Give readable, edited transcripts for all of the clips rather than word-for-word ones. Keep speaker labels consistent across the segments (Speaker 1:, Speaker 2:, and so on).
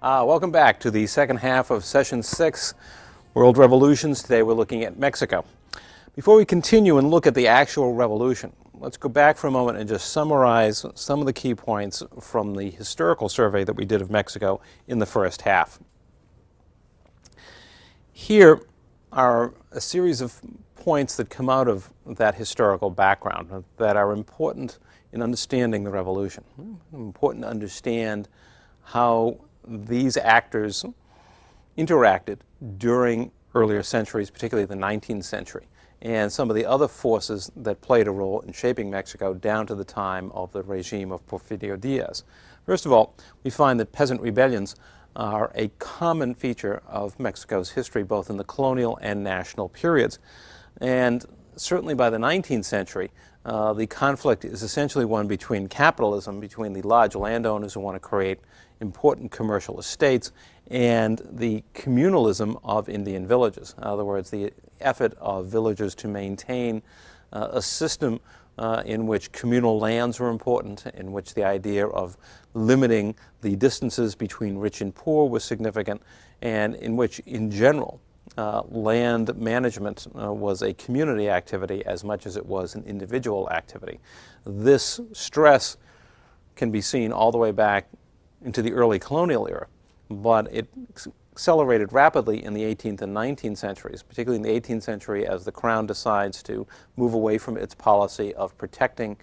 Speaker 1: Welcome back to the second half of Session 6, World Revolutions. Today we're looking at Mexico. Before we continue and look at the actual revolution, let's go back for a moment and just summarize some of the key points from the historical survey that we did of Mexico in the first half. Here are a series of points that come out of that historical background that are important in understanding the revolution. Important to understand how these actors interacted during earlier centuries, particularly the 19th century, and some of the other forces that played a role in shaping Mexico down to the time of the regime of Porfirio Diaz. First of all, we find that peasant rebellions are a common feature of Mexico's history, both in the colonial and national periods. And certainly by the 19th century, the conflict is essentially one between capitalism, between the large landowners who want to create important commercial estates, and the communalism of Indian villages. In other words, the effort of villagers to maintain a system in which communal lands were important, in which the idea of limiting the distances between rich and poor was significant, and in which, in general, land management was a community activity as much as it was an individual activity. This stress can be seen all the way back into the early colonial era, but it accelerated rapidly in the 18th and 19th centuries, particularly in the 18th century as the Crown decides to move away from its policy of protecting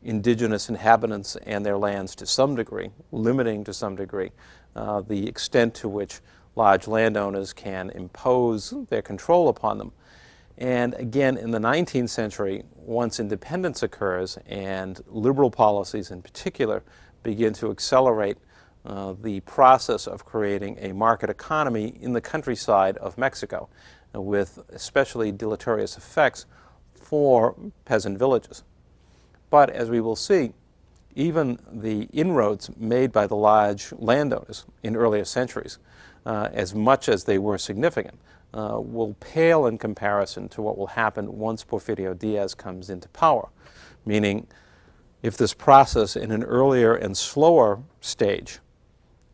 Speaker 1: indigenous inhabitants and their lands to some degree, limiting to some degree the extent to which large landowners can impose their control upon them. And again, in the 19th century, once independence occurs and liberal policies in particular begin to accelerate the process of creating a market economy in the countryside of Mexico, with especially deleterious effects for peasant villages. But as we will see, even the inroads made by the large landowners in earlier centuries, as much as they were significant, will pale in comparison to what will happen once Porfirio Diaz comes into power. Meaning, if this process in an earlier and slower stage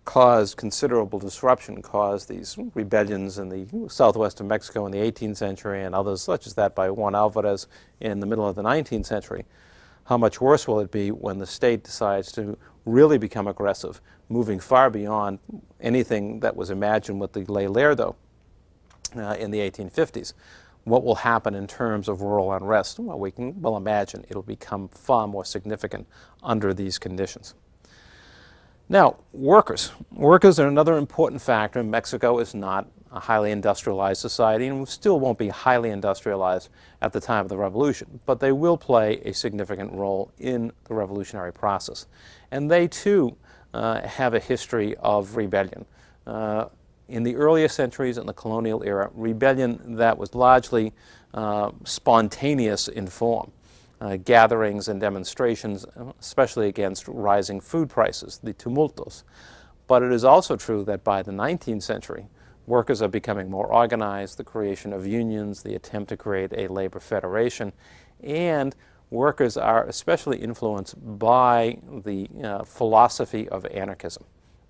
Speaker 1: caused considerable disruption, caused these rebellions in the southwest of Mexico in the 18th century and others such as that by Juan Alvarez in the middle of the 19th century, how much worse will it be when the state decides to really become aggressive, moving far beyond anything that was imagined with the Ley Lerdo in the 1850s? What will happen in terms of rural unrest? Well, we can well imagine it'll become far more significant under these conditions. Now, workers. Workers are another important factor. Mexico is not a highly industrialized society and still won't be highly industrialized at the time of the revolution, but they will play a significant role in the revolutionary process. And they too have a history of rebellion. In the earlier centuries in the colonial era, rebellion that was largely spontaneous in form. Gatherings and demonstrations, especially against rising food prices, the tumultos. But it is also true that by the 19th century, workers are becoming more organized, the creation of unions, the attempt to create a labor federation, and workers are especially influenced by the philosophy of anarchism,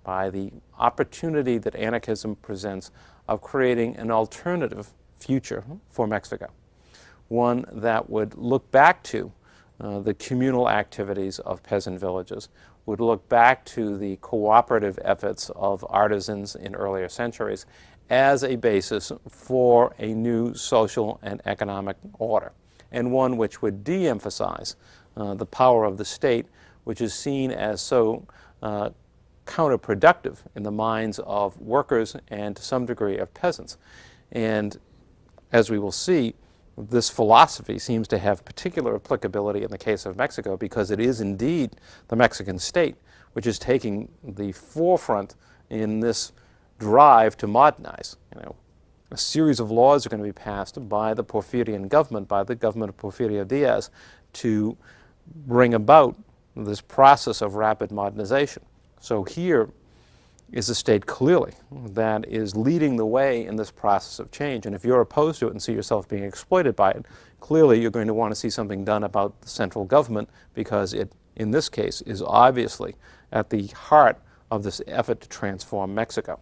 Speaker 1: by the opportunity that anarchism presents of creating an alternative future for Mexico. One that would look back to the communal activities of peasant villages, would look back to the cooperative efforts of artisans in earlier centuries as a basis for a new social and economic order, and one which would de-emphasize the power of the state, which is seen as so counterproductive in the minds of workers and to some degree of peasants. And as we will see, this philosophy seems to have particular applicability in the case of Mexico because it is indeed the Mexican state which is taking the forefront in this drive to modernize. A series of laws are going to be passed by the Porfirian government, by the government of Porfirio Diaz, to bring about this process of rapid modernization. So here is a state clearly that is leading the way in this process of change. And if you're opposed to it and see yourself being exploited by it, clearly you're going to want to see something done about the central government because it, in this case, is obviously at the heart of this effort to transform Mexico.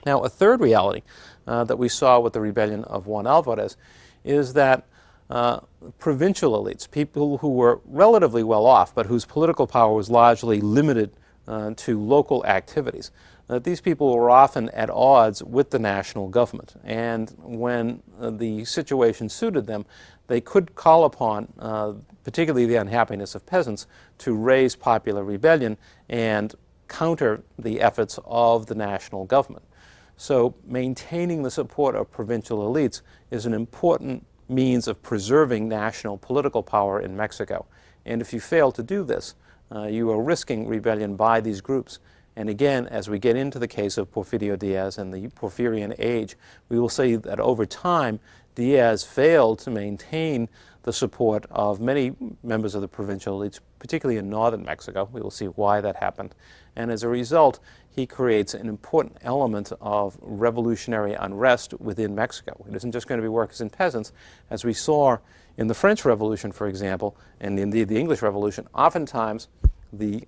Speaker 1: Now, a third reality that we saw with the rebellion of Juan Alvarez is that provincial elites, people who were relatively well off but whose political power was largely limited to local activities, that these people were often at odds with the national government. And when the situation suited them, they could call upon, particularly the unhappiness of peasants, to raise popular rebellion and counter the efforts of the national government. So maintaining the support of provincial elites is an important means of preserving national political power in Mexico. And if you fail to do this, you are risking rebellion by these groups. And again, as we get into the case of Porfirio Diaz and the Porfirian age, we will see that over time, Diaz failed to maintain the support of many members of the provincial elites, particularly in northern Mexico. We will see why that happened. And as a result, he creates an important element of revolutionary unrest within Mexico. It isn't just going to be workers and peasants. As we saw in the French Revolution, for example, and indeed the English Revolution, oftentimes the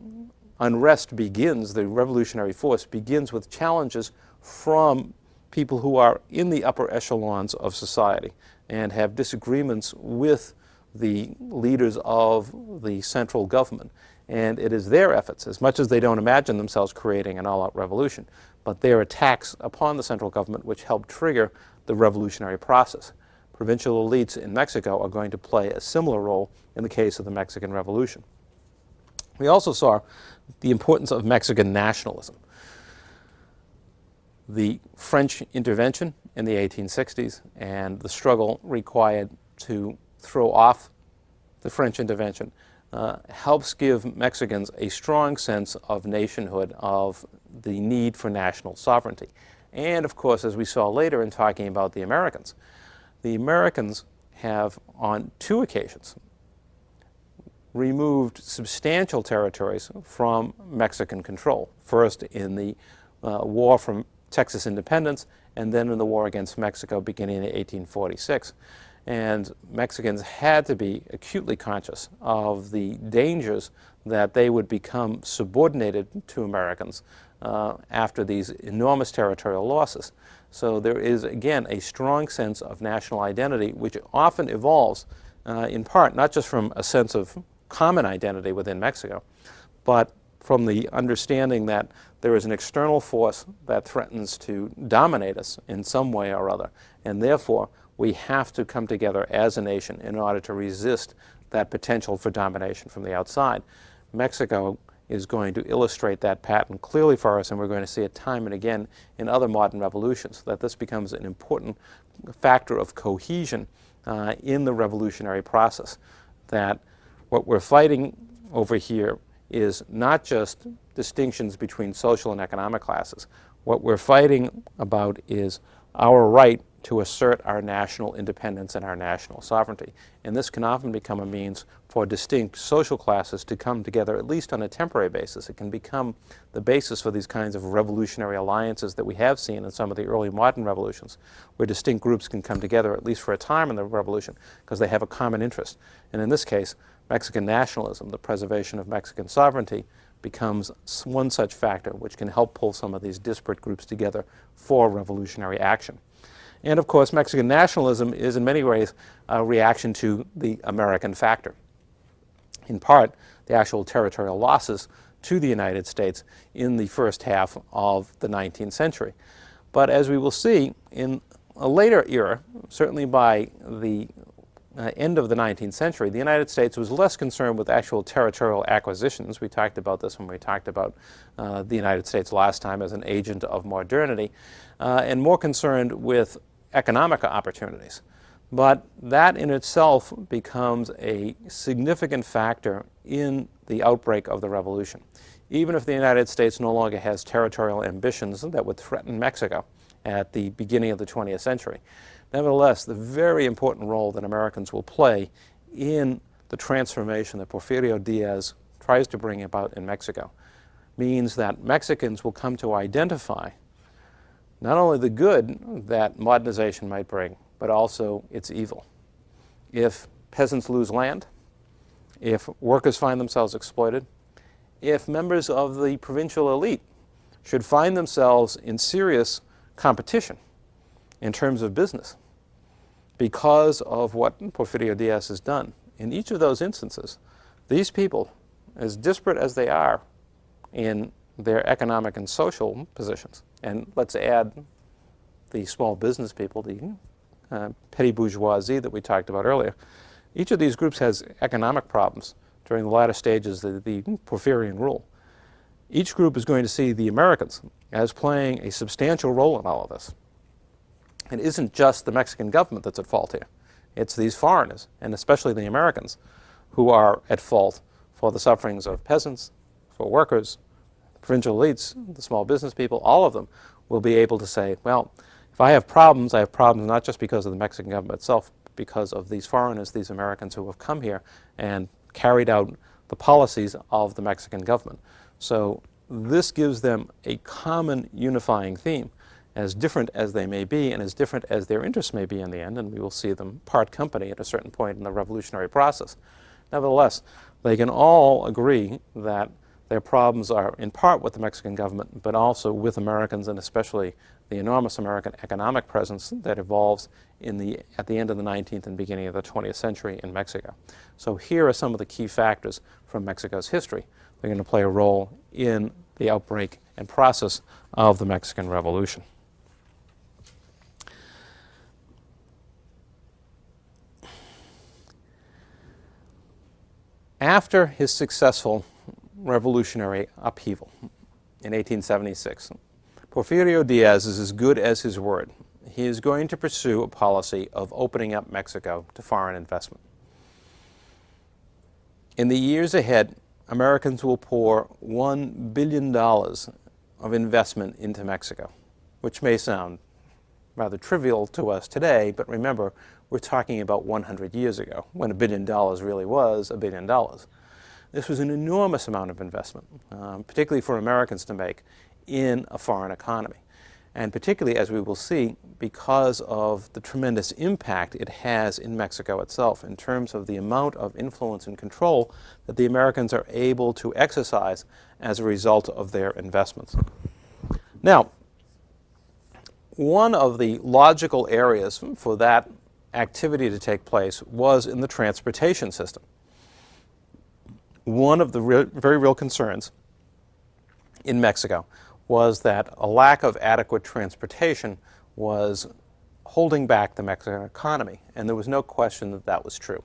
Speaker 1: unrest begins, the revolutionary force begins with challenges from people who are in the upper echelons of society and have disagreements with the leaders of the central government. And it is their efforts, as much as they don't imagine themselves creating an all-out revolution, but their attacks upon the central government which help trigger the revolutionary process. Provincial elites in Mexico are going to play a similar role in the case of the Mexican Revolution. We also saw the importance of Mexican nationalism. The French intervention in the 1860s and the struggle required to throw off the French intervention helps give Mexicans a strong sense of nationhood, of the need for national sovereignty. And of course, as we saw later in talking about the Americans have on two occasions removed substantial territories from Mexican control. First in the war from Texas independence, and then in the war against Mexico beginning in 1846. And Mexicans had to be acutely conscious of the dangers that they would become subordinated to Americans after these enormous territorial losses. So there is, again, a strong sense of national identity, which often evolves in part not just from a sense of common identity within Mexico, but from the understanding that there is an external force that threatens to dominate us in some way or other, and therefore we have to come together as a nation in order to resist that potential for domination from the outside. Mexico is going to illustrate that pattern clearly for us, and we're going to see it time and again in other modern revolutions, that this becomes an important factor of cohesion in the revolutionary process, that what we're fighting over here is not just distinctions between social and economic classes. What we're fighting about is our right to assert our national independence and our national sovereignty. And this can often become a means for distinct social classes to come together, at least on a temporary basis. It can become the basis for these kinds of revolutionary alliances that we have seen in some of the early modern revolutions, where distinct groups can come together, at least for a time in the revolution, because they have a common interest. And in this case, Mexican nationalism, the preservation of Mexican sovereignty, becomes one such factor which can help pull some of these disparate groups together for revolutionary action. And of course, Mexican nationalism is in many ways a reaction to the American factor. In part, the actual territorial losses to the United States in the first half of the 19th century. But as we will see, in a later era, certainly by the end of the 19th century, the United States was less concerned with actual territorial acquisitions. We talked about this when we talked about the United States last time as an agent of modernity, and more concerned with economic opportunities. But that in itself becomes a significant factor in the outbreak of the revolution. Even if the United States no longer has territorial ambitions that would threaten Mexico at the beginning of the 20th century, nevertheless, the very important role that Americans will play in the transformation that Porfirio Diaz tries to bring about in Mexico means that Mexicans will come to identify not only the good that modernization might bring, but also its evil. If peasants lose land, if workers find themselves exploited, if members of the provincial elite should find themselves in serious competition in terms of business because of what Porfirio Diaz has done. In each of those instances, these people, as disparate as they are in their economic and social positions, and let's add the small business people, the petty bourgeoisie that we talked about earlier, each of these groups has economic problems during the latter stages of the Porfirian rule. Each group is going to see the Americans as playing a substantial role in all of this. It isn't just the Mexican government that's at fault here. It's these foreigners, and especially the Americans, who are at fault for the sufferings of peasants, for workers, provincial elites, the small business people. All of them will be able to say, well, if I have problems not just because of the Mexican government itself, but because of these foreigners, these Americans who have come here and carried out the policies of the Mexican government. So this gives them a common unifying theme, as different as they may be and as different as their interests may be in the end, and we will see them part company at a certain point in the revolutionary process. Nevertheless, they can all agree that their problems are in part with the Mexican government, but also with Americans, and especially the enormous American economic presence that evolves at the end of the 19th and beginning of the 20th century in Mexico. So here are some of the key factors from Mexico's history. They're going to play a role in the outbreak and process of the Mexican Revolution. After his successful revolutionary upheaval in 1876, Porfirio Diaz is as good as his word. He is going to pursue a policy of opening up Mexico to foreign investment. In the years ahead, Americans will pour $1 billion of investment into Mexico, which may sound rather trivial to us today, but remember, we're talking about 100 years ago, when $1 billion really was $1 billion. This was an enormous amount of investment, particularly for Americans to make in a foreign economy. And particularly, as we will see, because of the tremendous impact it has in Mexico itself in terms of the amount of influence and control that the Americans are able to exercise as a result of their investments. Now, one of the logical areas for that activity to take place was in the transportation system. One of the very real concerns in Mexico was that a lack of adequate transportation was holding back the Mexican economy, and there was no question that that was true.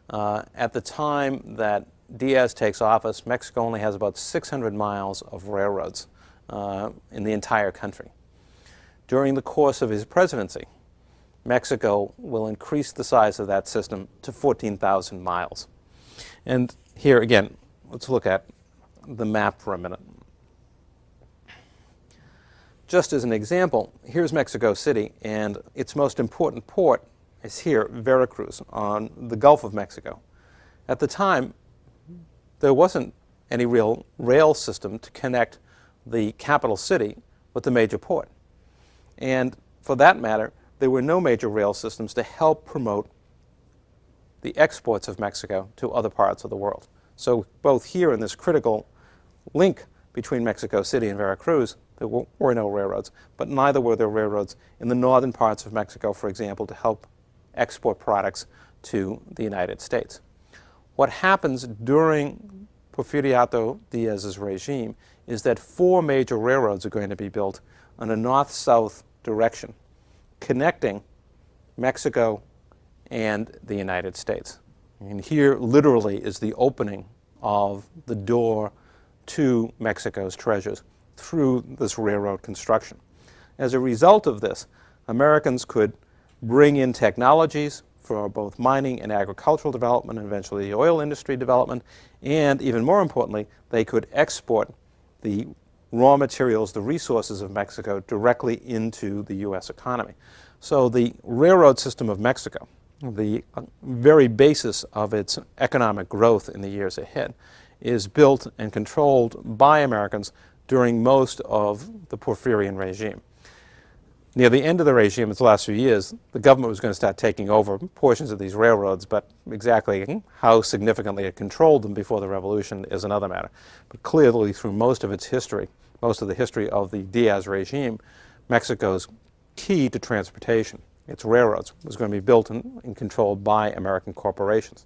Speaker 1: At the time that Diaz takes office, Mexico only has about 600 miles of railroads in the entire country. During the course of his presidency, Mexico will increase the size of that system to 14,000 miles. And here again, let's look at the map for a minute. Just as an example, here's Mexico City, and its most important port is here, Veracruz, on the Gulf of Mexico. At the time, there wasn't any real rail system to connect the capital city with the major port. And for that matter, there were no major rail systems to help promote the exports of Mexico to other parts of the world. So both here in this critical link between Mexico City and Veracruz, there were no railroads, but neither were there railroads in the northern parts of Mexico, for example, to help export products to the United States. What happens during Porfiriato Diaz's regime is that 4 major railroads are going to be built on a north-south direction, connecting Mexico and the United States. And here literally is the opening of the door to Mexico's treasures through this railroad construction. As a result of this, Americans could bring in technologies for both mining and agricultural development, and eventually the oil industry development, and even more importantly, they could export the raw materials, the resources of Mexico directly into the U.S. economy. So the railroad system of Mexico, the very basis of its economic growth in the years ahead, is built and controlled by Americans during most of the Porfirian regime. Near the end of the regime, its last few years, the government was going to start taking over portions of these railroads, but exactly how significantly it controlled them before the revolution is another matter. But clearly, through most of its history, most of the history of the Diaz regime, Mexico's key to transportation, its railroads, was going to be built and controlled by American corporations.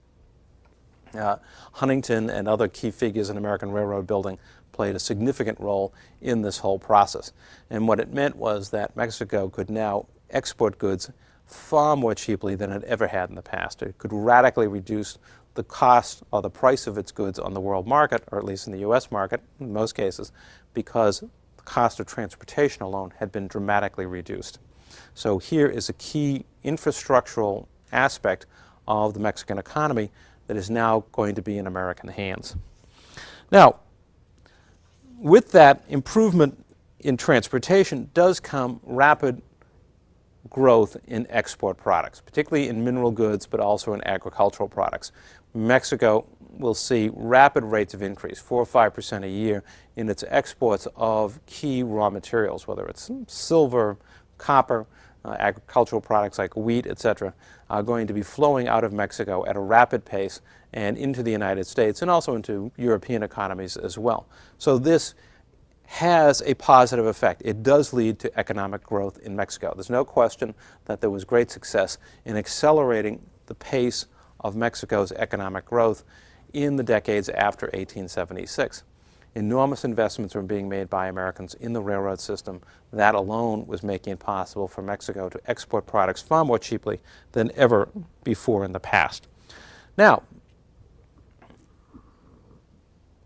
Speaker 1: Huntington and other key figures in American railroad building played a significant role in this whole process. And what it meant was that Mexico could now export goods far more cheaply than it ever had in the past. It could radically reduce the cost or the price of its goods on the world market, or at least in the U.S. market in most cases, because the cost of transportation alone had been dramatically reduced. So here is a key infrastructural aspect of the Mexican economy that is now going to be in American hands. Now, with that improvement in transportation does come rapid growth in export products, particularly in mineral goods, but also in agricultural products. Mexico will see rapid rates of increase, 4 or 5% a year, in its exports of key raw materials, whether it's silver, copper, agricultural products like wheat, etc., are going to be flowing out of Mexico at a rapid pace and into the United States and also into European economies as well. So this has a positive effect. It does lead to economic growth in Mexico. There's no question that there was great success in accelerating the pace of Mexico's economic growth in the decades after 1876. Enormous investments were being made by Americans in the railroad system. That alone was making it possible for Mexico to export products far more cheaply than ever before in the past. Now,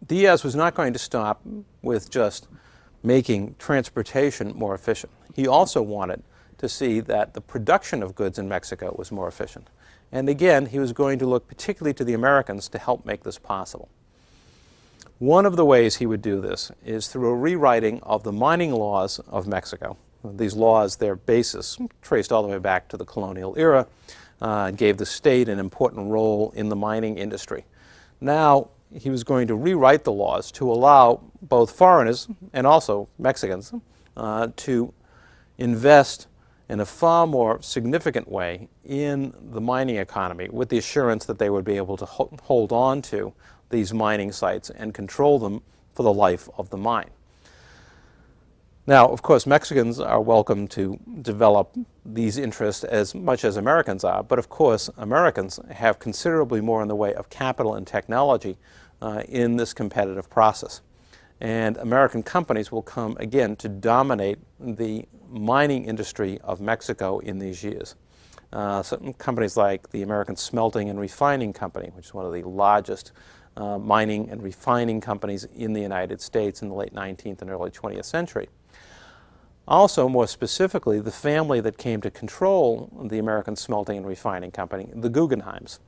Speaker 1: Diaz was not going to stop with just making transportation more efficient. He also wanted to see that the production of goods in Mexico was more efficient. And again, he was going to look particularly to the Americans to help make this possible. One of the ways he would do this is through a rewriting of the mining laws of Mexico. These laws, their basis traced all the way back to the colonial era, gave the state an important role in the mining industry. Now, he was going to rewrite the laws to allow both foreigners and also Mexicans to invest in a far more significant way in the mining economy, with the assurance that they would be able to hold on to these mining sites and control them for the life of the mine. Now, of course, Mexicans are welcome to develop these interests as much as Americans are, but of course, Americans have considerably more in the way of capital and technology in this competitive process. And American companies will come again to dominate the mining industry of Mexico in these years. Some companies like the American Smelting and Refining Company, which is one of the largest mining and refining companies in the United States in the late 19th and early 20th century. Also, more specifically, the family that came to control the American Smelting and Refining Company, the Guggenheims.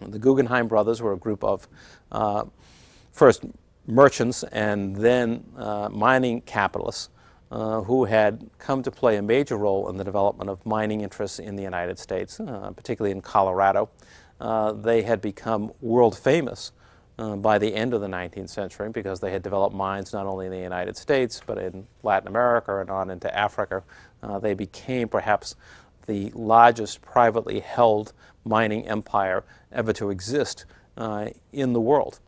Speaker 1: The Guggenheim brothers were a group of first merchants and then mining capitalists who had come to play a major role in the development of mining interests in the United States, particularly in Colorado. They had become world famous by the end of the 19th century because they had developed mines not only in the United States but in Latin America and on into Africa. They became perhaps the largest privately held mining empire ever to exist in the world.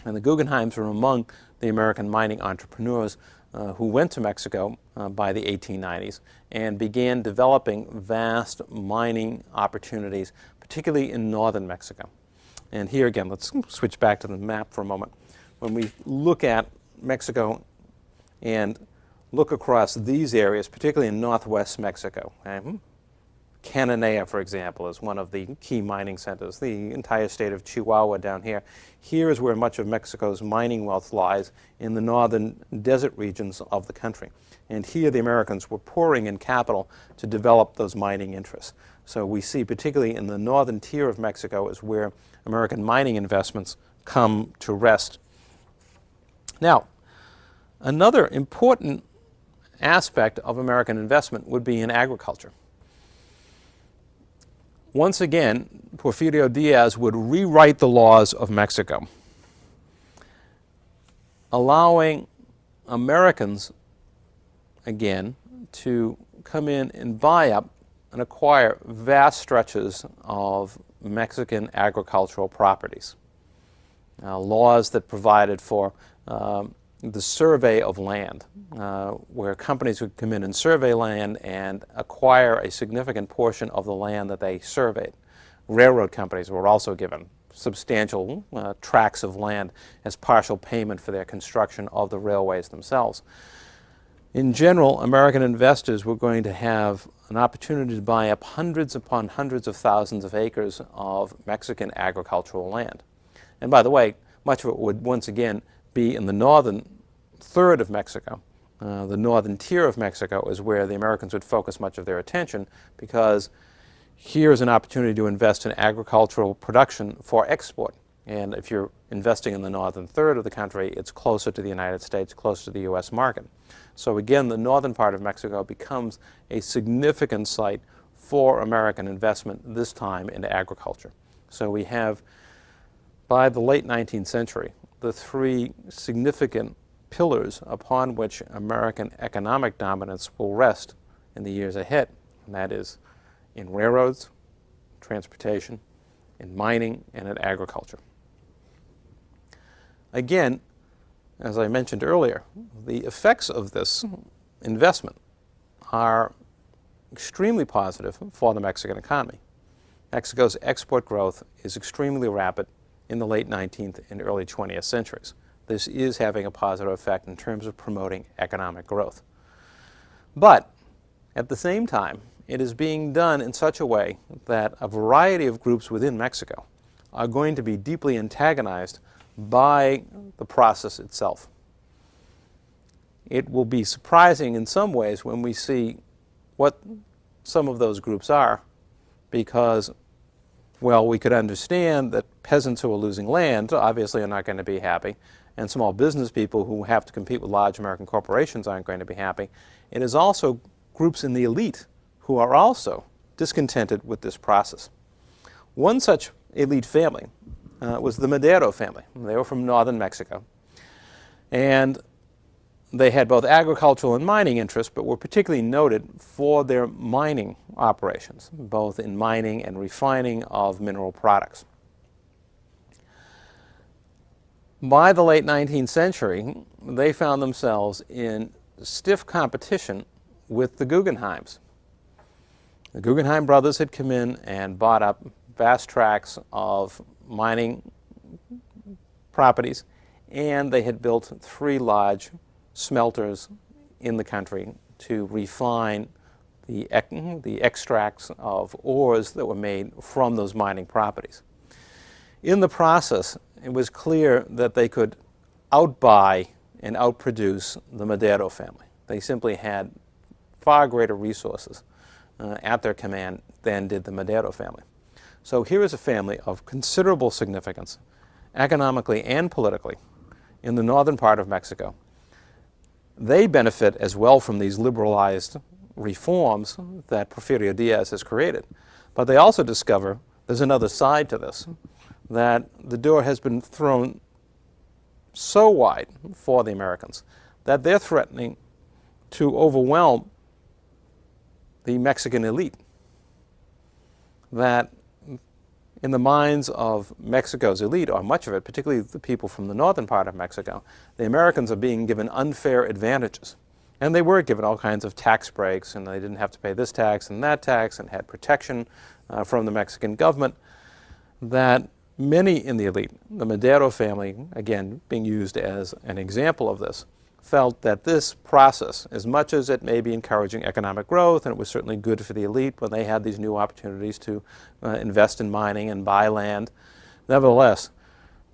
Speaker 1: And the Guggenheims were among the American mining entrepreneurs who went to Mexico by the 1890s and began developing vast mining opportunities, particularly in northern Mexico. And here again, let's switch back to the map for a moment. When we look at Mexico and look across these areas, particularly in northwest Mexico, Cananea, for example, is one of the key mining centers. The entire state of Chihuahua down here. Here is where much of Mexico's mining wealth lies, in the northern desert regions of the country. And here the Americans were pouring in capital to develop those mining interests. So we see, particularly in the northern tier of Mexico, is where American mining investments come to rest. Now, another important aspect of American investment would be in agriculture. Once again, Porfirio Diaz would rewrite the laws of Mexico, allowing Americans, again, to come in and buy up and acquire vast stretches of Mexican agricultural properties. Laws that provided for the survey of land, where companies would come in and survey land and acquire a significant portion of the land that they surveyed. Railroad companies were also given substantial tracts of land as partial payment for their construction of the railways themselves. In general, American investors were going to have an opportunity to buy up hundreds upon hundreds of thousands of acres of Mexican agricultural land. And by the way, much of it would once again be in the northern third of Mexico. The northern tier of Mexico is where the Americans would focus much of their attention, because here is an opportunity to invest in agricultural production for export. And if you're investing in the northern third of the country, it's closer to the United States, closer to the U.S. market. So again, the northern part of Mexico becomes a significant site for American investment, this time into agriculture. So we have, by the late 19th century, the three significant pillars upon which American economic dominance will rest in the years ahead. And that is in railroads, transportation, in mining, and in agriculture. Again, as I mentioned earlier, the effects of this investment are extremely positive for the Mexican economy. Mexico's export growth is extremely rapid in the late 19th and early 20th centuries. This is having a positive effect in terms of promoting economic growth. But at the same time, it is being done in such a way that a variety of groups within Mexico are going to be deeply antagonized by the process itself. It will be surprising in some ways when we see what some of those groups are, because, well, we could understand that peasants who are losing land obviously are not going to be happy, and small business people who have to compete with large American corporations aren't going to be happy. It is also groups in the elite who are also discontented with this process. One such elite family was the Madero family. They were from northern Mexico, and they had both agricultural and mining interests, but were particularly noted for their mining operations, both in mining and refining of mineral products. By the late 19th century, they found themselves in stiff competition with the Guggenheims. The Guggenheim brothers had come in and bought up vast tracts of mining properties, and they had built 3 large smelters in the country to refine the extracts of ores that were made from those mining properties. In the process, it was clear that they could outbuy and outproduce the Madero family. They simply had far greater resources at their command than did the Madero family. So here is a family of considerable significance, economically and politically, in the northern part of Mexico. They benefit as well from these liberalized reforms that Porfirio Diaz has created. But they also discover there's another side to this, that the door has been thrown so wide for the Americans that they're threatening to overwhelm the Mexican elite. That in the minds of Mexico's elite, or much of it, particularly the people from the northern part of Mexico, the Americans are being given unfair advantages. And they were given all kinds of tax breaks, and they didn't have to pay this tax and that tax, and had protection from the Mexican government, that many in the elite, the Madero family, again, being used as an example of this, felt that this process, as much as it may be encouraging economic growth, and it was certainly good for the elite when they had these new opportunities to invest in mining and buy land, nevertheless,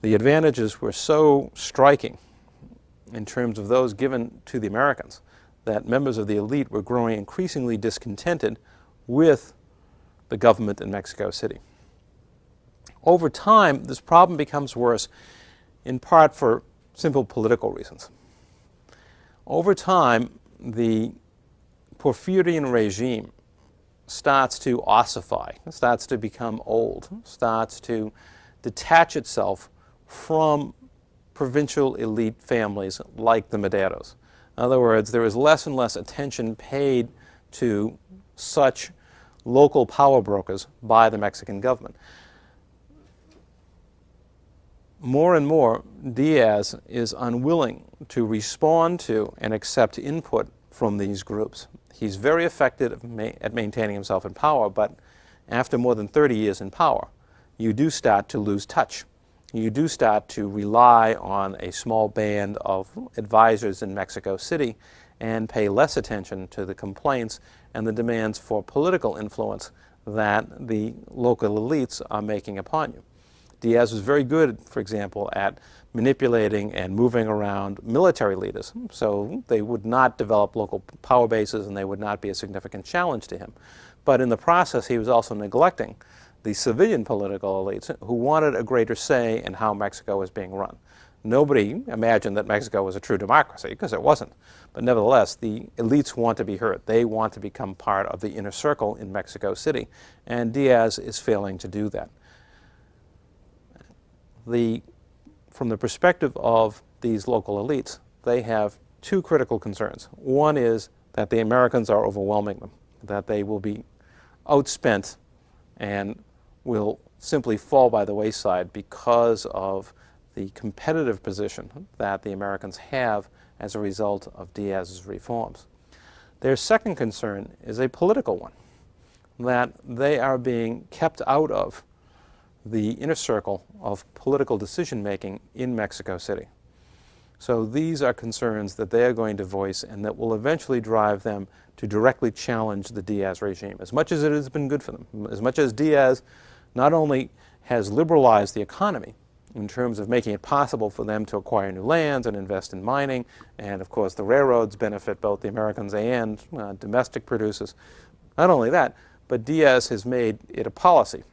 Speaker 1: the advantages were so striking in terms of those given to the Americans that members of the elite were growing increasingly discontented with the government in Mexico City. Over time, this problem becomes worse, in part for simple political reasons. Over time, the Porfirian regime starts to ossify, starts to become old, starts to detach itself from provincial elite families like the Maderos. In other words, there is less and less attention paid to such local power brokers by the Mexican government. More and more, Diaz is unwilling to respond to and accept input from these groups. He's very effective at maintaining himself in power, but after more than 30 years in power, you do start to lose touch. You do start to rely on a small band of advisors in Mexico City and pay less attention to the complaints and the demands for political influence that the local elites are making upon you. Diaz was very good, for example, at manipulating and moving around military leaders, so they would not develop local power bases and they would not be a significant challenge to him. But in the process, he was also neglecting the civilian political elites who wanted a greater say in how Mexico was being run. Nobody imagined that Mexico was a true democracy, because it wasn't. But nevertheless, the elites want to be heard. They want to become part of the inner circle in Mexico City, and Diaz is failing to do that. From the perspective of these local elites, they have two critical concerns. One is that the Americans are overwhelming them, that they will be outspent and will simply fall by the wayside because of the competitive position that the Americans have as a result of Diaz's reforms. Their second concern is a political one, that they are being kept out of the inner circle of political decision-making in Mexico City. So these are concerns that they are going to voice and that will eventually drive them to directly challenge the Diaz regime. As much as it has been good for them, as much as Diaz not only has liberalized the economy in terms of making it possible for them to acquire new lands and invest in mining, and of course the railroads benefit both the Americans and domestic producers. Not only that, but Diaz has made it a policy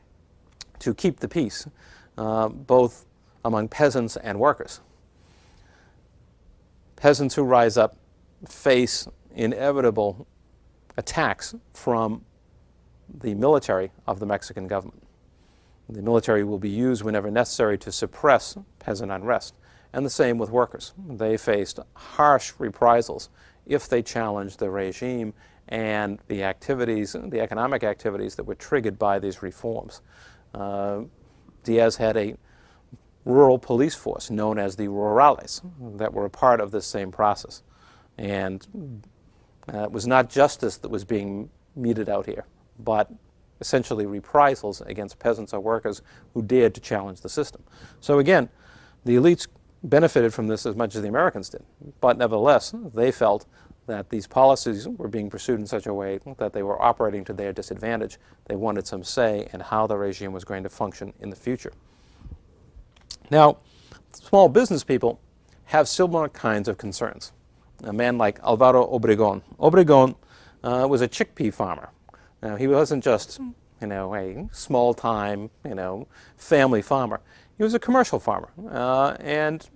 Speaker 1: to keep the peace, both among peasants and workers. Peasants who rise up face inevitable attacks from the military of the Mexican government. The military will be used whenever necessary to suppress peasant unrest, and the same with workers. They faced harsh reprisals if they challenged the regime and the activities, the economic activities that were triggered by these reforms. Diaz had a rural police force known as the Rurales that were a part of this same process. And it was not justice that was being meted out here, but essentially reprisals against peasants or workers who dared to challenge the system. So again, the elites benefited from this as much as the Americans did, but nevertheless, they felt that these policies were being pursued in such a way that they were operating to their disadvantage. They wanted some say in how the regime was going to function in the future. Now, small business people have similar kinds of concerns. A man like Alvaro Obregón. Obregón was a chickpea farmer. Now, he wasn't just, a small-time, family farmer. He was a commercial farmer, and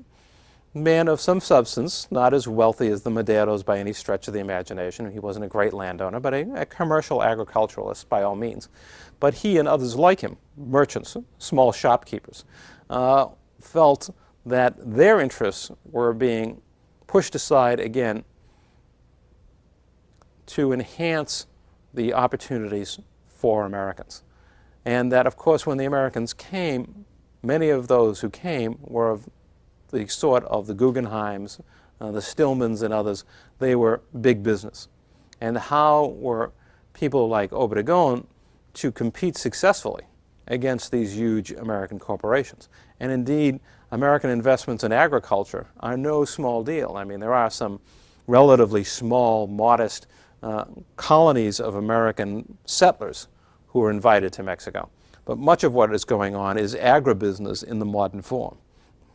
Speaker 1: man of some substance, not as wealthy as the Maderos by any stretch of the imagination. He wasn't a great landowner, but a commercial agriculturalist by all means. But he and others like him, merchants, small shopkeepers, felt that their interests were being pushed aside again to enhance the opportunities for Americans. And that, of course, when the Americans came, many of those who came were of the sort of the Guggenheims, the Stillmans and others. They were big business. And how were people like Obregón to compete successfully against these huge American corporations? And indeed, American investments in agriculture are no small deal. I mean, there are some relatively small, modest colonies of American settlers who are invited to Mexico. But much of what is going on is agribusiness in the modern form.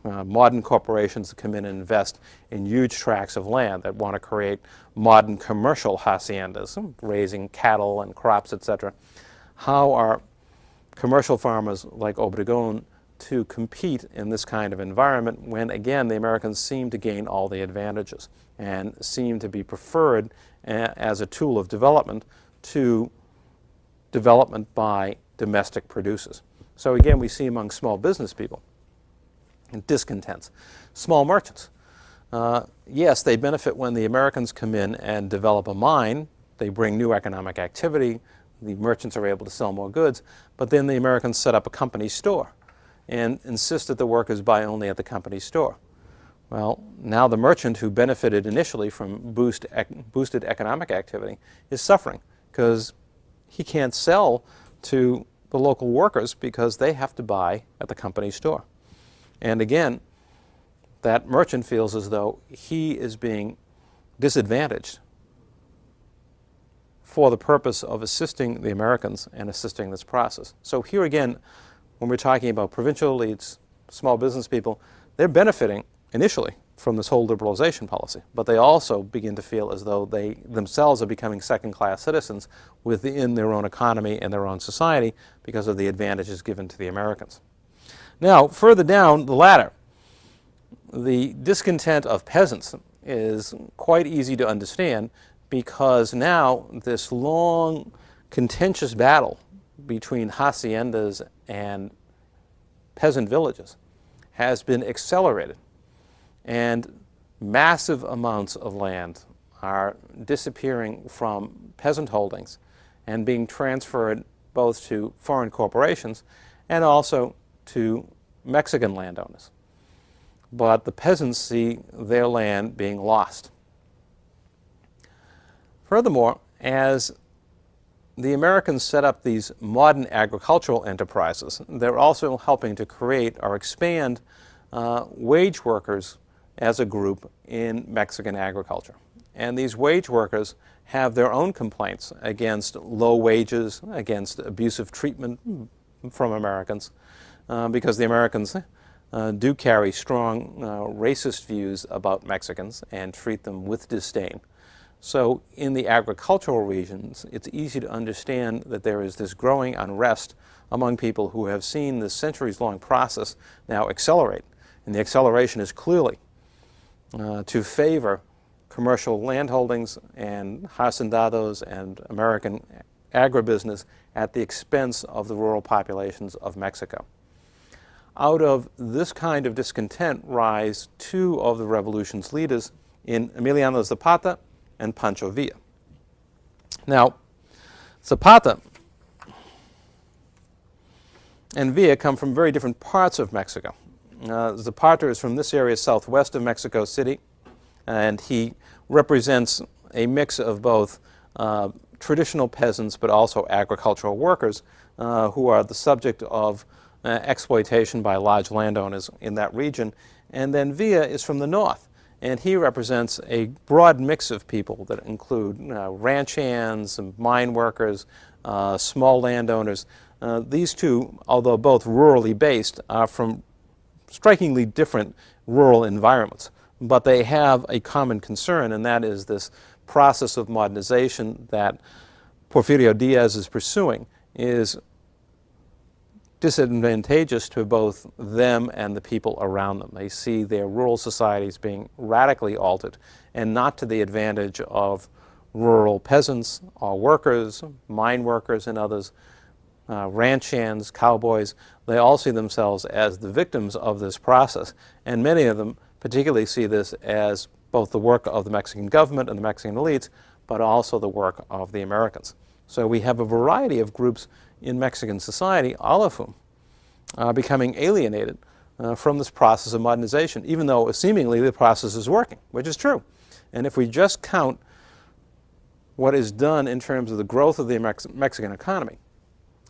Speaker 1: Modern corporations that come in and invest in huge tracts of land that want to create modern commercial haciendas, raising cattle and crops, etc. How are commercial farmers like Obregón to compete in this kind of environment when, again, the Americans seem to gain all the advantages and seem to be preferred as a tool of development to development by domestic producers? So again, we see among small business people discontents. Small merchants. Yes, they benefit when the Americans come in and develop a mine. They bring new economic activity. The merchants are able to sell more goods. But then the Americans set up a company store and insist that the workers buy only at the company store. Well, now the merchant who benefited initially from boosted economic activity is suffering because he can't sell to the local workers because they have to buy at the company store. And again, that merchant feels as though he is being disadvantaged for the purpose of assisting the Americans and assisting this process. So here again, when we're talking about provincial elites, small business people, they're benefiting initially from this whole liberalization policy, but they also begin to feel as though they themselves are becoming second-class citizens within their own economy and their own society because of the advantages given to the Americans. Now, further down the ladder, the discontent of peasants is quite easy to understand because now this long, contentious battle between haciendas and peasant villages has been accelerated, and massive amounts of land are disappearing from peasant holdings and being transferred both to foreign corporations and also to Mexican landowners. But the peasants see their land being lost. Furthermore, as the Americans set up these modern agricultural enterprises, they're also helping to create or expand wage workers as a group in Mexican agriculture. And these wage workers have their own complaints against low wages, against abusive treatment from Americans, because the Americans do carry strong racist views about Mexicans and treat them with disdain. So in the agricultural regions, it's easy to understand that there is this growing unrest among people who have seen this centuries-long process now accelerate. And the acceleration is clearly to favor commercial landholdings and hacendados and American agribusiness at the expense of the rural populations of Mexico. Out of this kind of discontent rise two of the revolution's leaders in Emiliano Zapata and Pancho Villa. Now, Zapata and Villa come from very different parts of Mexico. Zapata is from this area southwest of Mexico City, and he represents a mix of both traditional peasants but also agricultural workers who are the subject of exploitation by large landowners in that region. And then Villa is from the north, and he represents a broad mix of people that include ranch hands, mine workers, small landowners. These two, although both rurally based, are from strikingly different rural environments, but they have a common concern, and that is this process of modernization that Porfirio Diaz is pursuing is disadvantageous to both them and the people around them. They see their rural societies being radically altered and not to the advantage of rural peasants or workers, mine workers and others, ranch hands, cowboys. They all see themselves as the victims of this process, and many of them particularly see this as both the work of the Mexican government and the Mexican elites, but also the work of the Americans. So we have a variety of groups in Mexican society, all of whom are becoming alienated from this process of modernization, even though seemingly the process is working, which is true. And if we just count what is done in terms of the growth of the Mexican economy,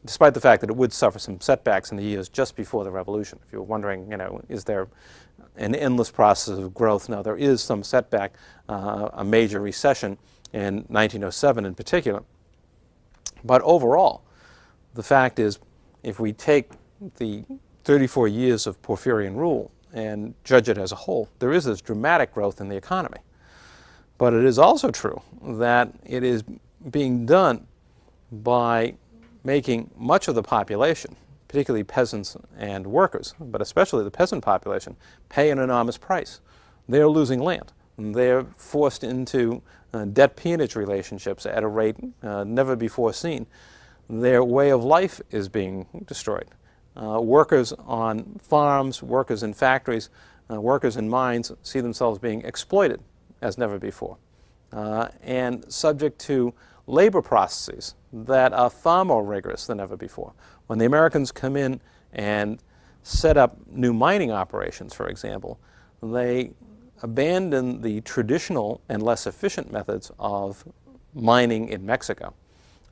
Speaker 1: despite the fact that it would suffer some setbacks in the years just before the revolution. If you're wondering, is there an endless process of growth? No, there is some setback, a major recession in 1907 in particular. But overall, the fact is, if we take the 34 years of Porfirian rule and judge it as a whole, there is this dramatic growth in the economy. But it is also true that it is being done by making much of the population, particularly peasants and workers, but especially the peasant population, pay an enormous price. They're losing land. They're forced into debt peonage relationships at a rate never before seen. Their way of life is being destroyed. Workers on farms, workers in factories, workers in mines see themselves being exploited as never before, and subject to labor processes that are far more rigorous than ever before. When the Americans come in and set up new mining operations, for example, they abandon the traditional and less efficient methods of mining in Mexico,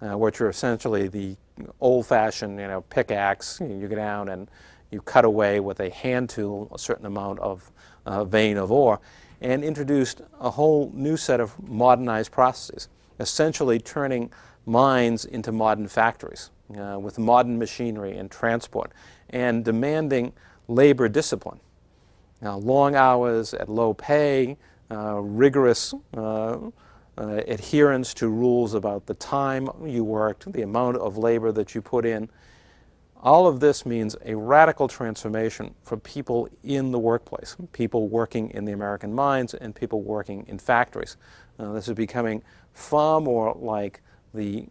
Speaker 1: which are essentially the old-fashioned, pickaxe. You go down and you cut away with a hand tool a certain amount of vein of ore, and introduced a whole new set of modernized processes, essentially turning mines into modern factories with modern machinery and transport, and demanding labor discipline. Now, long hours at low pay, rigorous adherence to rules about the time you worked, the amount of labor that you put in. All of this means a radical transformation for people in the workplace, people working in the American mines and people working in factories. This is becoming far more like the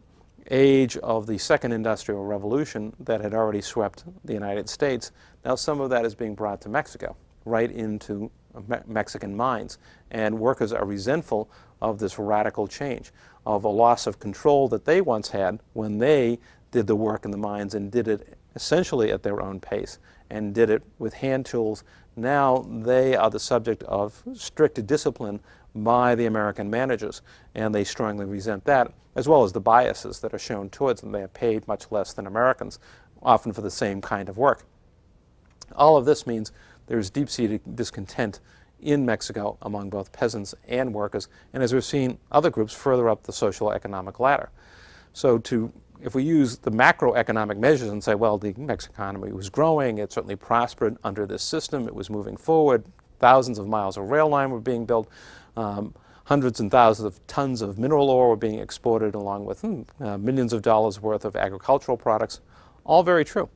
Speaker 1: age of the Second Industrial Revolution that had already swept the United States. Now some of that is being brought to Mexico, right into Mexican mines, and workers are resentful of this radical change, of a loss of control that they once had when they did the work in the mines and did it essentially at their own pace and did it with hand tools. Now they are the subject of strict discipline by the American managers, and they strongly resent that, as well as the biases that are shown towards them. They are paid much less than Americans, often for the same kind of work. All of this means there's deep-seated discontent in Mexico among both peasants and workers, and as we've seen, other groups further up the social economic ladder. So if we use the macroeconomic measures and say, well, the Mexican economy was growing, it certainly prospered under this system, it was moving forward, thousands of miles of rail line were being built, hundreds and thousands of tons of mineral ore were being exported, along with millions of dollars worth of agricultural products, all very true.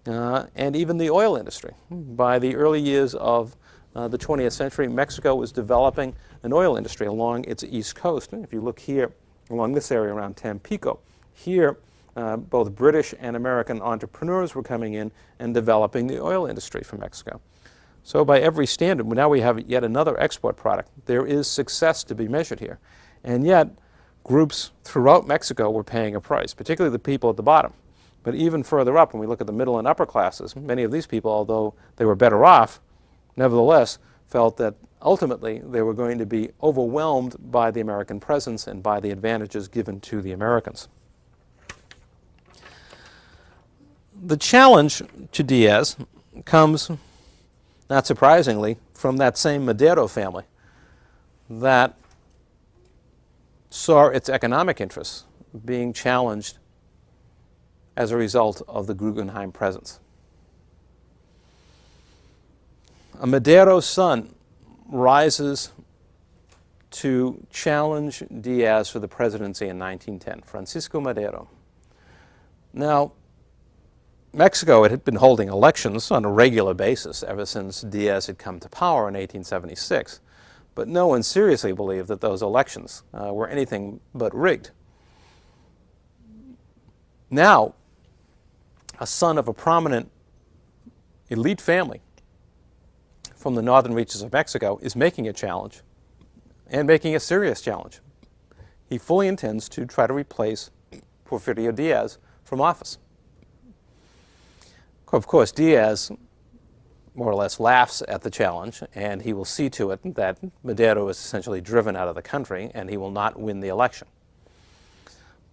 Speaker 1: And even the oil industry. By the early years of the 20th century, Mexico was developing an oil industry along its east coast. And if you look here along this area around Tampico, here both British and American entrepreneurs were coming in and developing the oil industry for Mexico. So by every standard, now we have yet another export product. There is success to be measured here. And yet, groups throughout Mexico were paying a price, particularly the people at the bottom. But even further up, when we look at the middle and upper classes, many of these people, although they were better off, nevertheless felt that ultimately they were going to be overwhelmed by the American presence and by the advantages given to the Americans. The challenge to Diaz comes, not surprisingly, from that same Madero family that saw its economic interests being challenged as a result of the Guggenheim presence. A Madero son rises to challenge Diaz for the presidency in 1910, Francisco Madero. Now, Mexico had been holding elections on a regular basis ever since Diaz had come to power in 1876, but no one seriously believed that those elections were anything but rigged. Now, a son of a prominent elite family from the northern reaches of Mexico is making a challenge, and making a serious challenge. He fully intends to try to replace Porfirio Diaz from office. Of course, Diaz more or less laughs at the challenge, and he will see to it that Madero is essentially driven out of the country and he will not win the election.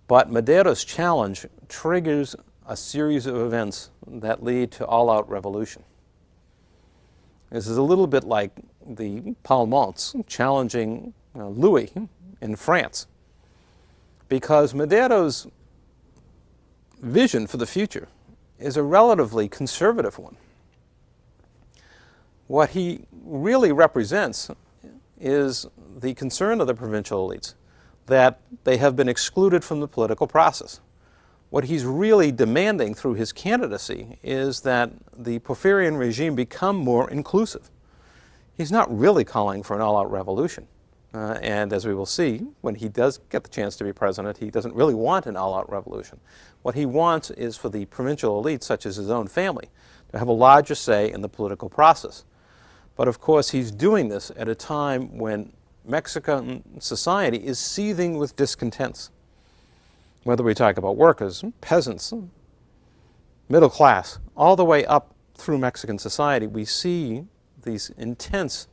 Speaker 1: But Madero's challenge triggers a series of events that lead to all-out revolution. This is a little bit like the Palmonts challenging Louis in France, because Madero's vision for the future is a relatively conservative one. What he really represents is the concern of the provincial elites that they have been excluded from the political process. What he's really demanding through his candidacy is that the Porfirian regime become more inclusive. He's not really calling for an all-out revolution. And as we will see, when he does get the chance to be president, he doesn't really want an all-out revolution. What he wants is for the provincial elites, such as his own family, to have a larger say in the political process. But of course, he's doing this at a time when Mexican society is seething with discontents. Whether we talk about workers, peasants, middle class, all the way up through Mexican society, we see these intense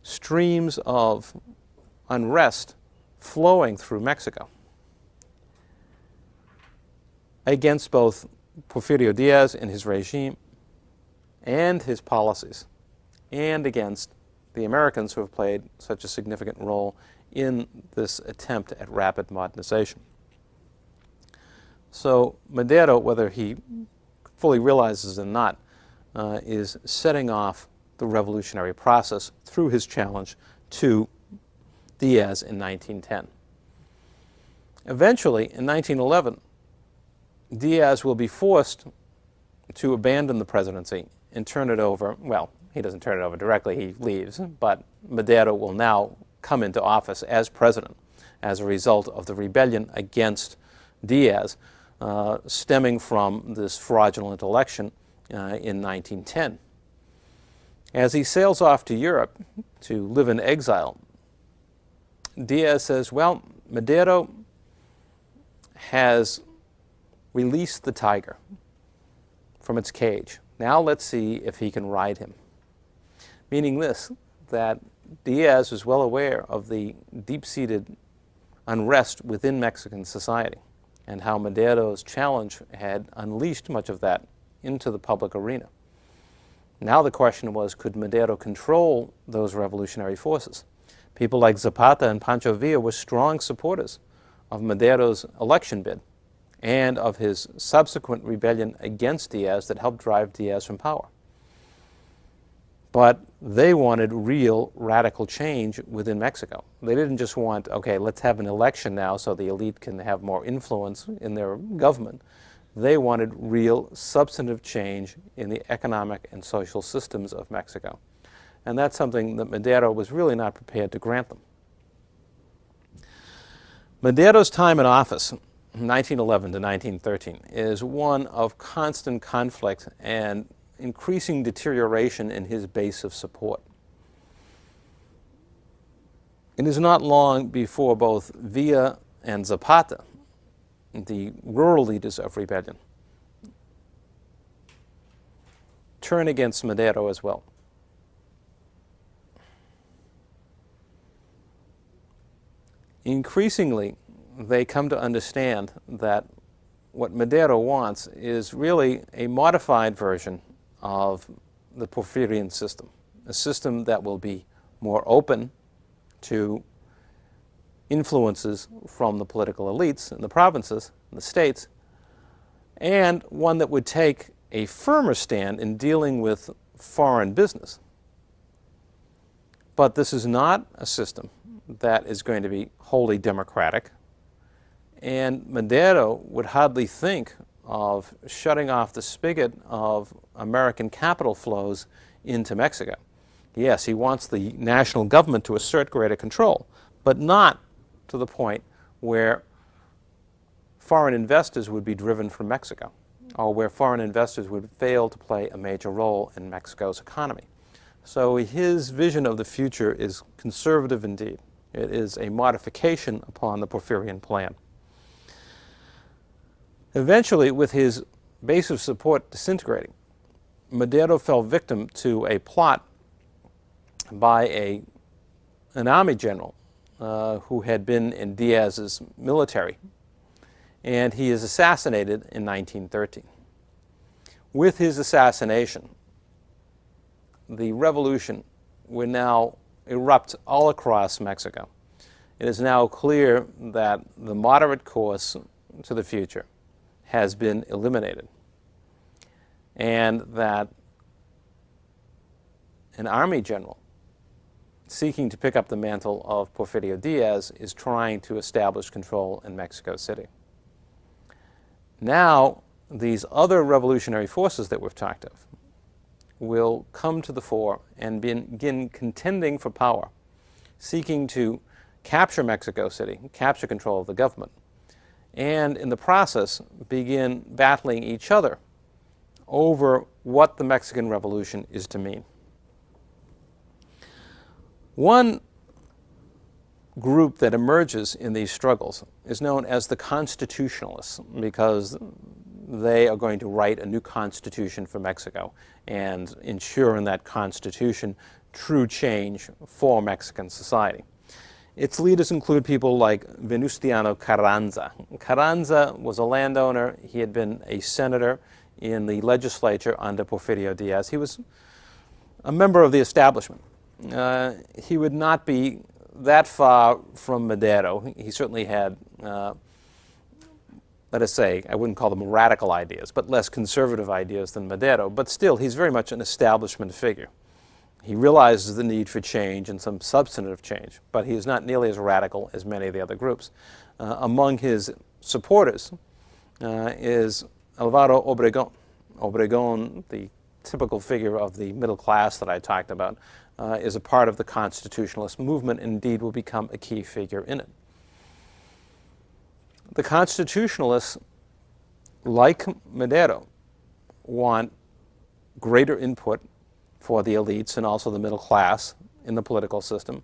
Speaker 1: streams of unrest flowing through Mexico against both Porfirio Diaz and his regime and his policies, and against the Americans who have played such a significant role in this attempt at rapid modernization. So Madero, whether he fully realizes it or not, is setting off the revolutionary process through his challenge to Diaz in 1910. Eventually, in 1911, Diaz will be forced to abandon the presidency and turn it over. Well, he doesn't turn it over directly, he leaves, but Madero will now come into office as president as a result of the rebellion against Diaz, stemming from this fraudulent election in 1910. As he sails off to Europe to live in exile, Diaz says, well, Madero has released the tiger from its cage. Now let's see if he can ride him. Meaning this, that Diaz was well aware of the deep-seated unrest within Mexican society and how Madero's challenge had unleashed much of that into the public arena. Now the question was, could Madero control those revolutionary forces? People like Zapata and Pancho Villa were strong supporters of Madero's election bid and of his subsequent rebellion against Diaz that helped drive Diaz from power. But they wanted real radical change within Mexico. They didn't just want, okay, let's have an election now so the elite can have more influence in their government. They wanted real substantive change in the economic and social systems of Mexico. And that's something that Madero was really not prepared to grant them. Madero's time in office, 1911 to 1913, is one of constant conflict and increasing deterioration in his base of support. It is not long before both Villa and Zapata, the rural leaders of rebellion, turn against Madero as well. Increasingly, they come to understand that what Madero wants is really a modified version of the Porfirian system, a system that will be more open to influences from the political elites in the provinces, in the states, and one that would take a firmer stand in dealing with foreign business. But this is not a system that is going to be wholly democratic, and Madero would hardly think of shutting off the spigot of American capital flows into Mexico. Yes, he wants the national government to assert greater control, but not to the point where foreign investors would be driven from Mexico, or where foreign investors would fail to play a major role in Mexico's economy. So his vision of the future is conservative indeed. It is a modification upon the Porfirian plan. Eventually, with his base of support disintegrating, Madero fell victim to a plot by an army general who had been in Diaz's military, and he is assassinated in 1913. With his assassination, the revolution would now erupt all across Mexico. It is now clear that the moderate course to the future has been eliminated, and that an army general seeking to pick up the mantle of Porfirio Diaz is trying to establish control in Mexico City. Now, these other revolutionary forces that we've talked of will come to the fore and begin contending for power, seeking to capture Mexico City, capture control of the government, and in the process begin battling each other over what the Mexican Revolution is to mean. One group that emerges in these struggles is known as the Constitutionalists, because they are going to write a new constitution for Mexico and ensure in that constitution true change for Mexican society. Its leaders include people like Venustiano Carranza. Carranza was a landowner. He had been a senator in the legislature under Porfirio Diaz. He was a member of the establishment. He would not be that far from Madero. He certainly had, let us say, I wouldn't call them radical ideas, but less conservative ideas than Madero. But still, he's very much an establishment figure. He realizes the need for change and some substantive change, but he is not nearly as radical as many of the other groups. Among his supporters is Alvaro Obregón. Obregón, the typical figure of the middle class that I talked about, is a part of the constitutionalist movement and indeed will become a key figure in it. The constitutionalists, like Madero, want greater input for the elites and also the middle class in the political system.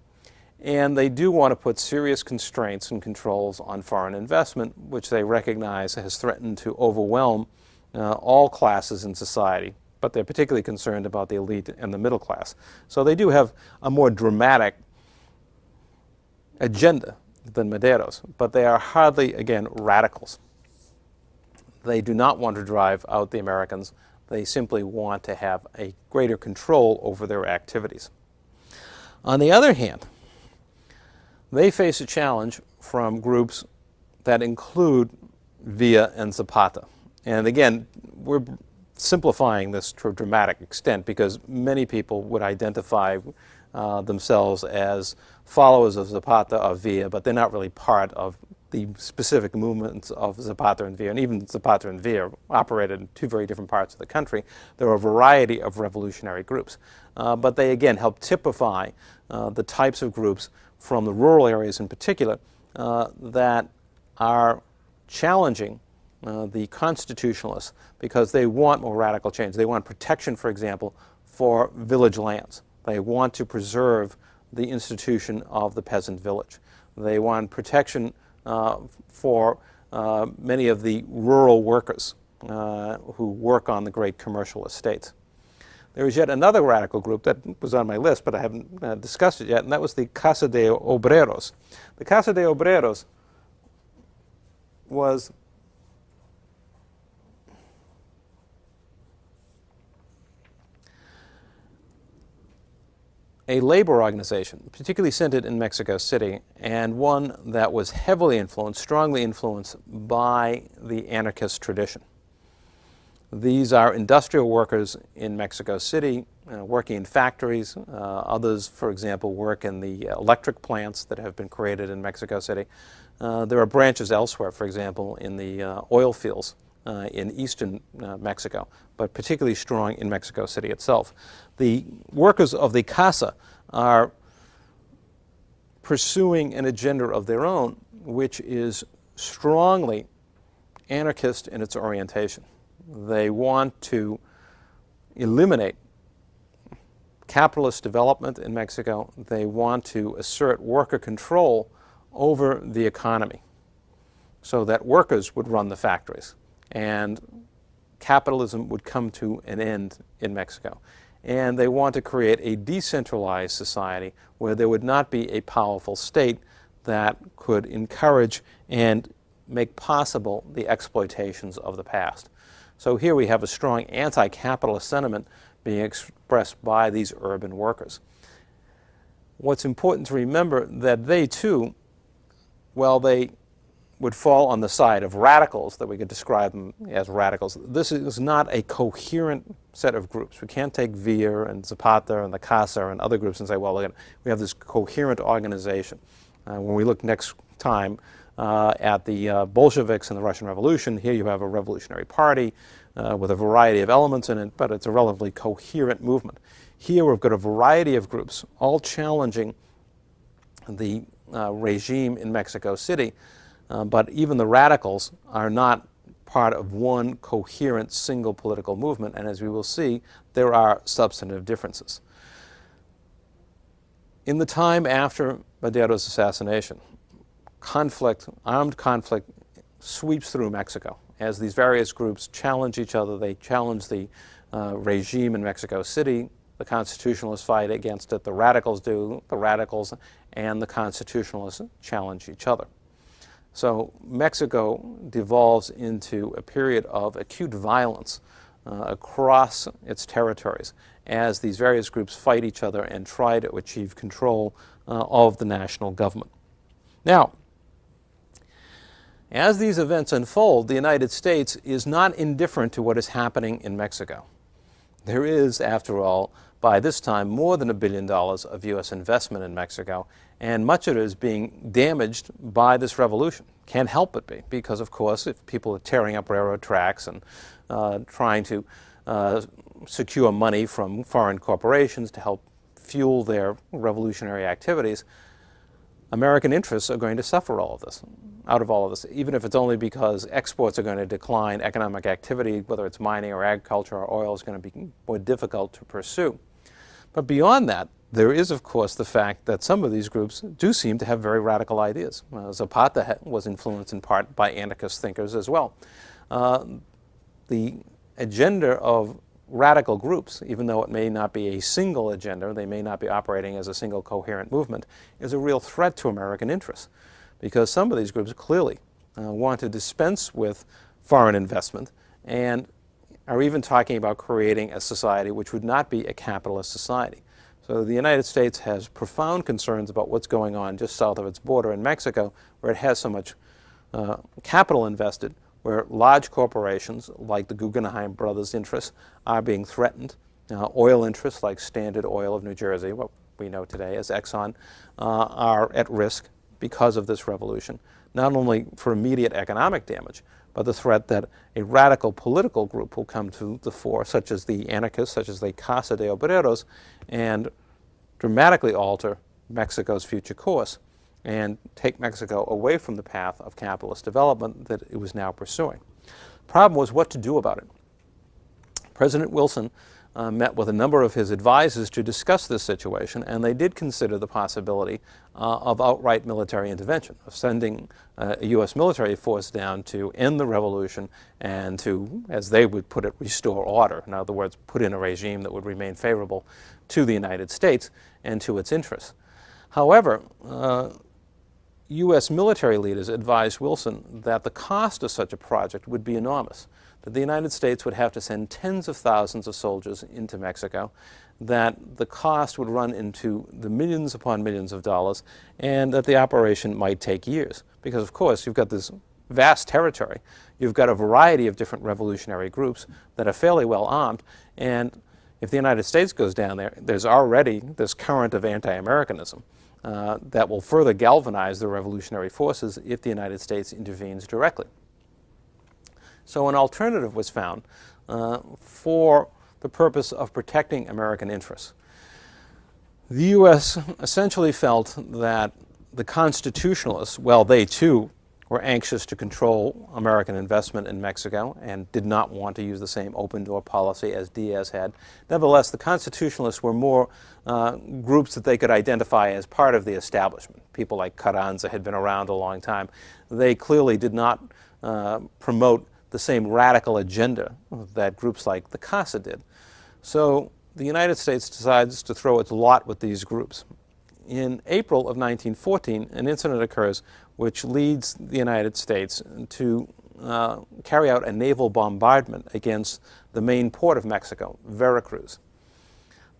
Speaker 1: And they do want to put serious constraints and controls on foreign investment, which they recognize has threatened to overwhelm all classes in society. But they're particularly concerned about the elite and the middle class. So they do have a more dramatic agenda than Madero's, but they are hardly, again, radicals. They do not want to drive out the Americans. They simply want to have a greater control over their activities. On the other hand, they face a challenge from groups that include Villa and Zapata. And again, we're simplifying this to a dramatic extent because many people would identify themselves as followers of Zapata or Villa, but they're not really part of the specific movements of Zapata and Villa. And even Zapata and Villa operated in two very different parts of the country. There are a variety of revolutionary groups, but they again help typify the types of groups from the rural areas in particular that are challenging the constitutionalists because they want more radical change. They want protection, for example, for village lands. They want to preserve the institution of the peasant village. They want protection for many of the rural workers who work on the great commercial estates. There is yet another radical group that was on my list, but I haven't discussed it yet, and that was the Casa de Obreros. The Casa de Obreros was a labor organization, particularly centered in Mexico City, and one that was heavily influenced, strongly influenced by the anarchist tradition. These are industrial workers in Mexico City, working in factories. Others, for example, work in the electric plants that have been created in Mexico City. There are branches elsewhere, for example, in the oil fields in eastern Mexico, but particularly strong in Mexico City itself. The workers of the Casa are pursuing an agenda of their own, which is strongly anarchist in its orientation. They want to eliminate capitalist development in Mexico. They want to assert worker control over the economy so that workers would run the factories and capitalism would come to an end in Mexico. And they want to create a decentralized society where there would not be a powerful state that could encourage and make possible the exploitations of the past. So here we have a strong anti-capitalist sentiment being expressed by these urban workers. What's important to remember that they too, well, they would fall on the side of radicals, that we could describe them as radicals. This is not a coherent set of groups. We can't take Villa and Zapata and the Casa and other groups and say, well, we have this coherent organization. When we look next time at the Bolsheviks and the Russian Revolution, here you have a revolutionary party with a variety of elements in it, but it's a relatively coherent movement. Here we've got a variety of groups, all challenging the regime in Mexico City, but even the radicals are not part of one coherent single political movement, and as we will see, there are substantive differences. In the time after Madero's assassination, armed conflict sweeps through Mexico as these various groups challenge each other. They challenge the regime in Mexico City. The constitutionalists fight against it. The radicals do. The radicals and the constitutionalists challenge each other. So Mexico devolves into a period of acute violence across its territories as these various groups fight each other and try to achieve control of the national government. Now, as these events unfold, the United States is not indifferent to what is happening in Mexico. There is, after all, by this time, more than $1 billion of U.S. investment in Mexico, and much of it is being damaged by this revolution. Can't help but be, because, of course, if people are tearing up railroad tracks and trying to secure money from foreign corporations to help fuel their revolutionary activities, American interests are going to suffer out of all of this, even if it's only because exports are going to decline, economic activity, whether it's mining or agriculture or oil, is going to be more difficult to pursue. But beyond that, there is, of course, the fact that some of these groups do seem to have very radical ideas. Zapata was influenced in part by anarchist thinkers as well. The agenda of radical groups, even though it may not be a single agenda, they may not be operating as a single coherent movement, is a real threat to American interests, because some of these groups clearly want to dispense with foreign investment and are even talking about creating a society which would not be a capitalist society. So the United States has profound concerns about what's going on just south of its border in Mexico, where it has so much capital invested, where large corporations like the Guggenheim Brothers interests are being threatened. Oil interests like Standard Oil of New Jersey, what we know today as Exxon, are at risk because of this revolution, not only for immediate economic damage, but the threat that a radical political group will come to the fore, such as the anarchists, such as the Casa de Obreros, and dramatically alter Mexico's future course and take Mexico away from the path of capitalist development that it was now pursuing. The problem was what to do about it. President Wilson met with a number of his advisors to discuss this situation, and they did consider the possibility of outright military intervention, of sending a U.S. military force down to end the revolution and to, as they would put it, restore order. In other words, put in a regime that would remain favorable to the United States and to its interests. However, U.S. military leaders advised Wilson that the cost of such a project would be enormous, that the United States would have to send tens of thousands of soldiers into Mexico, that the cost would run into the millions upon millions of dollars, and that the operation might take years. Because, of course, you've got this vast territory. You've got a variety of different revolutionary groups that are fairly well armed, and if the United States goes down there, there's already this current of anti-Americanism that will further galvanize the revolutionary forces if the United States intervenes directly. So an alternative was found for the purpose of protecting American interests. The U.S. essentially felt that the constitutionalists, well, they too were anxious to control American investment in Mexico and did not want to use the same open-door policy as Diaz had. Nevertheless, the constitutionalists were more groups that they could identify as part of the establishment. People like Carranza had been around a long time. They clearly did not promote the same radical agenda that groups like the Casa did. So the United States decides to throw its lot with these groups. In April of 1914, an incident occurs which leads the United States to carry out a naval bombardment against the main port of Mexico, Veracruz.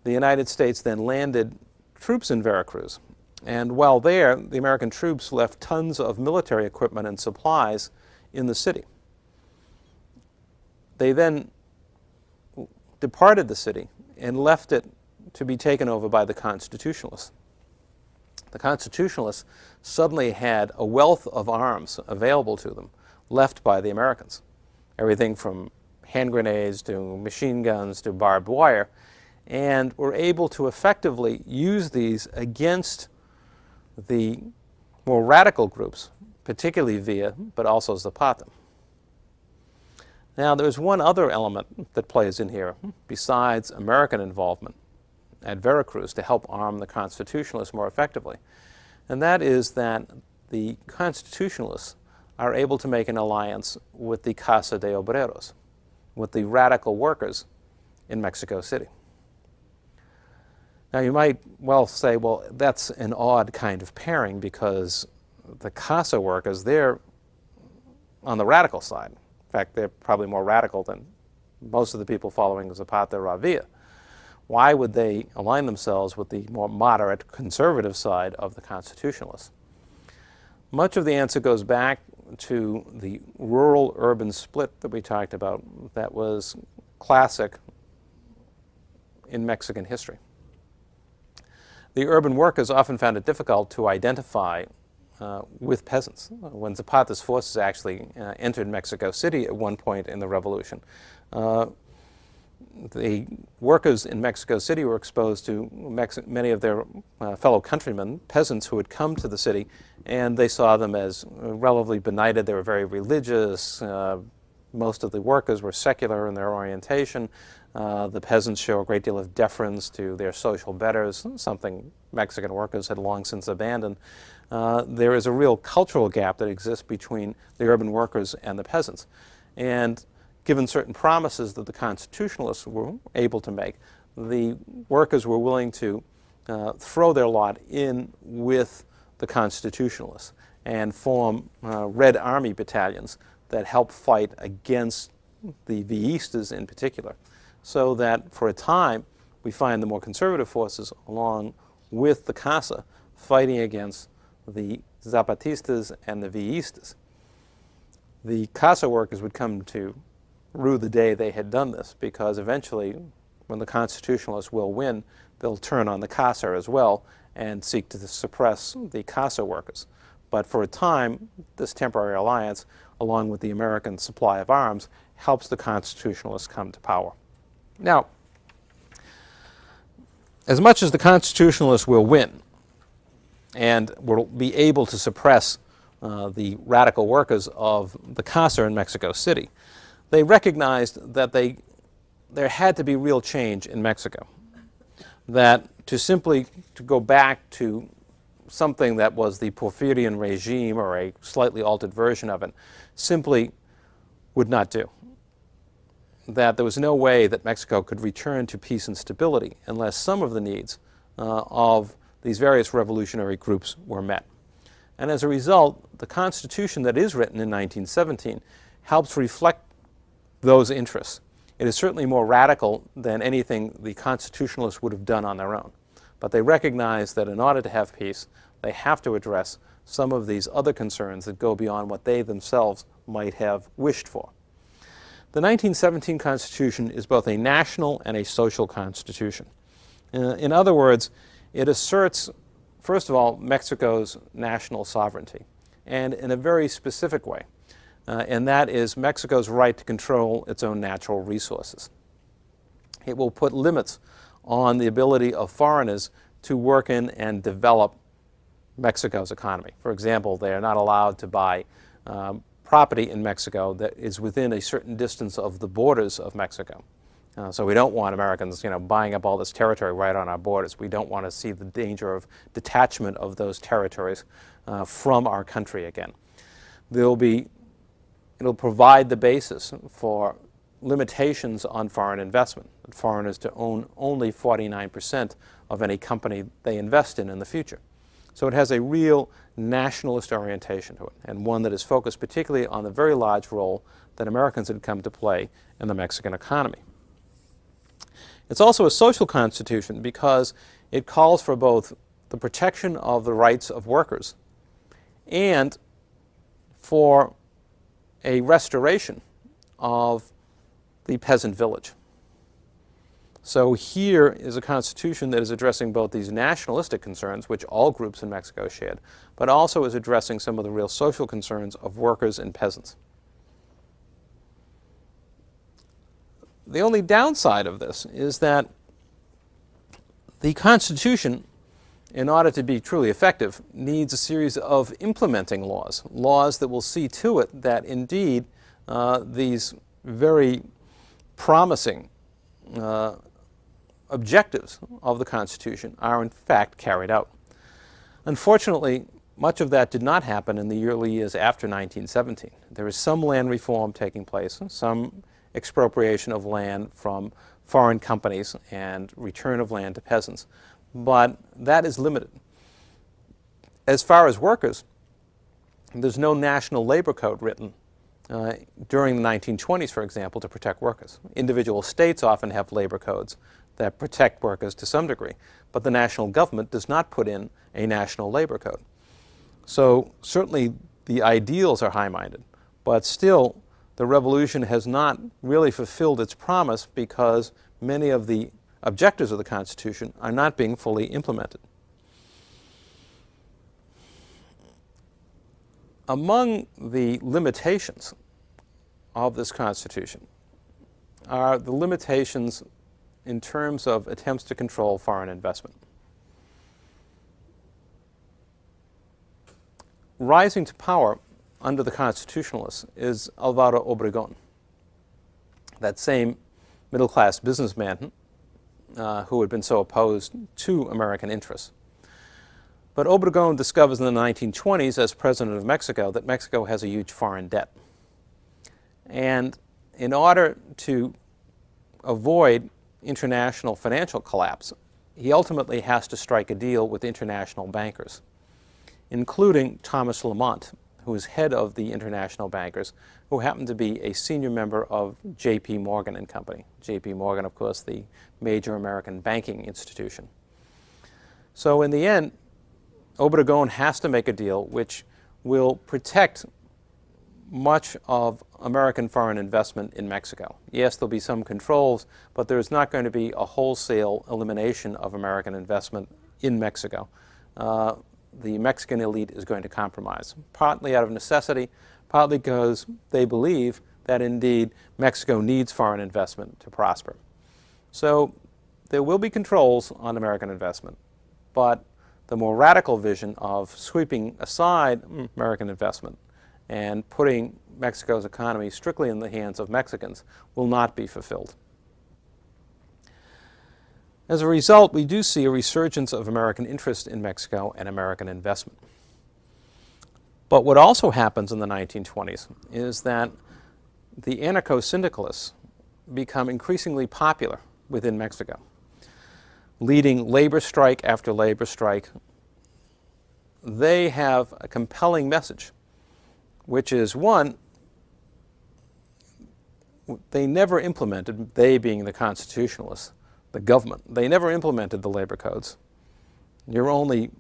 Speaker 1: The United States then landed troops in Veracruz, and while there, the American troops left tons of military equipment and supplies in the city. They then departed the city and left it to be taken over by the Constitutionalists. The Constitutionalists suddenly had a wealth of arms available to them, left by the Americans. Everything from hand grenades to machine guns to barbed wire, and were able to effectively use these against the more radical groups, particularly Villa, but also Zapata. Now, there's one other element that plays in here besides American involvement at Veracruz to help arm the Constitutionalists more effectively, and that is that the Constitutionalists are able to make an alliance with the Casa de Obreros, with the radical workers in Mexico City. Now, you might well say, well, that's an odd kind of pairing because the Casa workers, they're on the radical side. In fact, they're probably more radical than most of the people following Zapata or Villa. Why would they align themselves with the more moderate, conservative side of the Constitutionalists? Much of the answer goes back to the rural-urban split that we talked about that was classic in Mexican history. The urban workers often found it difficult to identify with peasants. When Zapata's forces actually entered Mexico City at one point in the revolution, the workers in Mexico City were exposed to many of their fellow countrymen, peasants who had come to the city, and they saw them as relatively benighted. They were very religious. Most of the workers were secular in their orientation. The peasants show a great deal of deference to their social betters, something Mexican workers had long since abandoned. There is a real cultural gap that exists between the urban workers and the peasants. And given certain promises that the Constitutionalists were able to make, the workers were willing to throw their lot in with the Constitutionalists and form Red Army battalions that help fight against the Villistas in particular. So that for a time, we find the more conservative forces along with the Casa fighting against the Zapatistas and the Villistas. The Casa workers would come to rue the day they had done this, because eventually, when the Constitutionalists will win, they'll turn on the Casa as well and seek to suppress the Casa workers. But for a time, this temporary alliance, along with the American supply of arms, helps the Constitutionalists come to power. Now, as much as the Constitutionalists will win and will be able to suppress the radical workers of the Casa in Mexico City, they recognized that there had to be real change in Mexico. That to go back to something that was the Porfirian regime or a slightly altered version of it simply would not do. That there was no way that Mexico could return to peace and stability unless some of the needs of these various revolutionary groups were met. And as a result, the Constitution that is written in 1917 helps reflect those interests. It is certainly more radical than anything the Constitutionalists would have done on their own. But they recognize that in order to have peace, they have to address some of these other concerns that go beyond what they themselves might have wished for. The 1917 Constitution is both a national and a social constitution. In other words, it asserts, first of all, Mexico's national sovereignty, and in a very specific way. And that is Mexico's right to control its own natural resources. It will put limits on the ability of foreigners to work in and develop Mexico's economy. For example, they are not allowed to buy property in Mexico that is within a certain distance of the borders of Mexico. So we don't want Americans, buying up all this territory right on our borders. We don't want to see the danger of detachment of those territories from our country again. It'll provide the basis for limitations on foreign investment, that foreigners to own only 49% of any company they invest in the future. So it has a real nationalist orientation to it, and one that is focused particularly on the very large role that Americans had come to play in the Mexican economy. It's also a social constitution because it calls for both the protection of the rights of workers and for a restoration of the peasant village. So here is a constitution that is addressing both these nationalistic concerns, which all groups in Mexico shared, but also is addressing some of the real social concerns of workers and peasants. The only downside of this is that the Constitution, in order to be truly effective, needs a series of implementing laws that will see to it that indeed these very promising objectives of the Constitution are in fact carried out. Unfortunately, much of that did not happen in the early years after 1917. There is some land reform taking place, some expropriation of land from foreign companies and return of land to peasants, but that is limited. As far as workers, there's no national labor code written during the 1920s, for example, to protect workers. Individual states often have labor codes that protect workers to some degree, but the national government does not put in a national labor code. So certainly the ideals are high-minded, but still the revolution has not really fulfilled its promise because many of the objectives of the Constitution are not being fully implemented. Among the limitations of this Constitution are the limitations in terms of attempts to control foreign investment. Rising to power under the Constitutionalists is Alvaro Obregón, that same middle-class businessman who had been so opposed to American interests. But Obregón discovers in the 1920s, as president of Mexico, that Mexico has a huge foreign debt. And in order to avoid international financial collapse, he ultimately has to strike a deal with international bankers, including Thomas Lamont, who is head of the international bankers, who happened to be a senior member of J.P. Morgan and Company. J.P. Morgan, of course, the major American banking institution. So in the end, Obregón has to make a deal which will protect much of American foreign investment in Mexico. Yes, there'll be some controls, but there's not going to be a wholesale elimination of American investment in Mexico. The Mexican elite is going to compromise, partly out of necessity, partly because they believe that indeed Mexico needs foreign investment to prosper. So there will be controls on American investment, but the more radical vision of sweeping aside American investment and putting Mexico's economy strictly in the hands of Mexicans will not be fulfilled. As a result, we do see a resurgence of American interest in Mexico and American investment. But what also happens in the 1920s is that the anarcho-syndicalists become increasingly popular within Mexico, leading labor strike after labor strike. They have a compelling message, which is, one, they never implemented, they being the constitutionalists, the government, they never implemented the labor codes. You're only,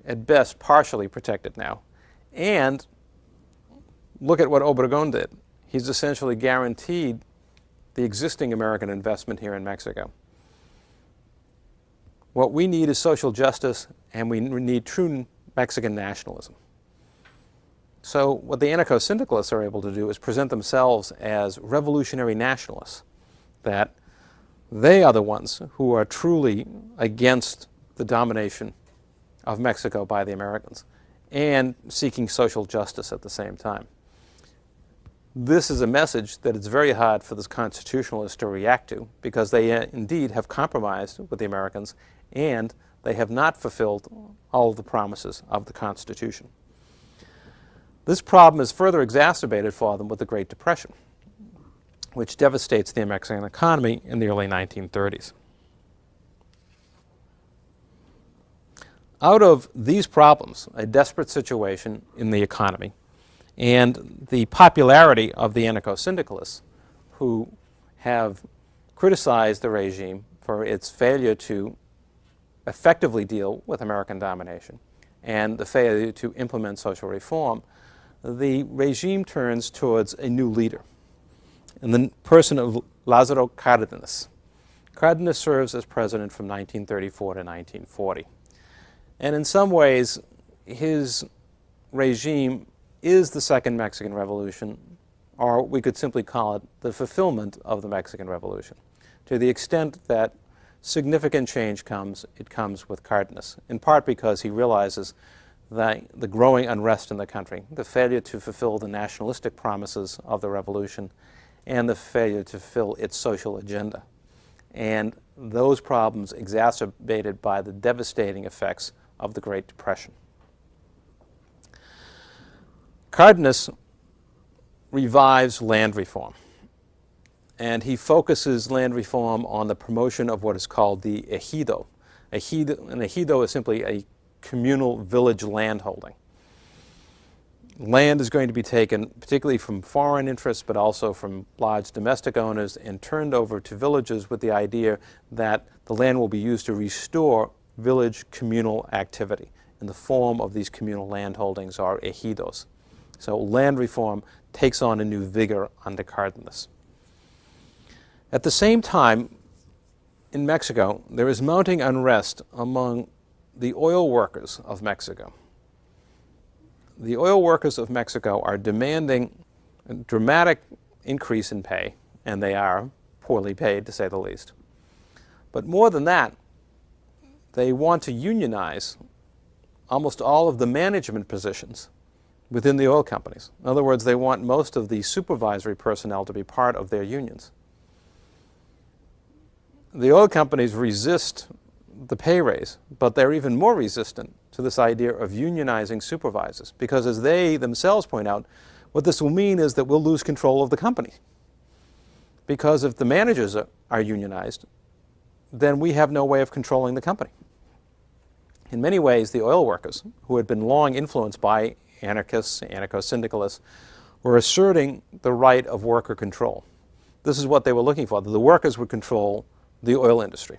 Speaker 1: at best, partially protected now. And look at what Obregón did. He's essentially guaranteed the existing American investment here in Mexico. What we need is social justice, and we need true Mexican nationalism. So what the anarcho-syndicalists are able to do is present themselves as revolutionary nationalists, that they are the ones who are truly against the domination of Mexico by the Americans and seeking social justice at the same time. This is a message that it's very hard for the constitutionalists to react to, because they indeed have compromised with the Americans and they have not fulfilled all of the promises of the Constitution. This problem is further exacerbated for them with the Great Depression, which devastates the Mexican economy in the early 1930s. Out of these problems, a desperate situation in the economy, and the popularity of the anarcho-syndicalists, who have criticized the regime for its failure to effectively deal with American domination and the failure to implement social reform, the regime turns towards a new leader, in the person of Lázaro Cárdenas. Cárdenas serves as president from 1934 to 1940. And in some ways, his regime is the Second Mexican Revolution, or we could simply call it the fulfillment of the Mexican Revolution. To the extent that significant change comes, it comes with Cárdenas, in part because he realizes that the growing unrest in the country, the failure to fulfill the nationalistic promises of the revolution, and the failure to fill its social agenda. And those problems exacerbated by the devastating effects of the Great Depression. Cardenas revives land reform, and he focuses land reform on the promotion of what is called the ejido. An ejido is simply a communal village landholding. Land is going to be taken particularly from foreign interests, but also from large domestic owners, and turned over to villages with the idea that the land will be used to restore village communal activity in the form of these communal land holdings, or ejidos. So land reform takes on a new vigor under Cardenas. At the same time, in Mexico, there is mounting unrest among the oil workers of Mexico. The oil workers of Mexico are demanding a dramatic increase in pay, and they are poorly paid, to say the least. But more than that, they want to unionize almost all of the management positions within the oil companies. In other words, they want most of the supervisory personnel to be part of their unions. The oil companies resist the pay raise, but they're even more resistant to this idea of unionizing supervisors, because as they themselves point out, what this will mean is that we'll lose control of the company. Because if the managers are unionized, then we have no way of controlling the company. In many ways, the oil workers, who had been long influenced by anarchists, anarcho-syndicalists, were asserting the right of worker control. This is what they were looking for. The workers would control the oil industry.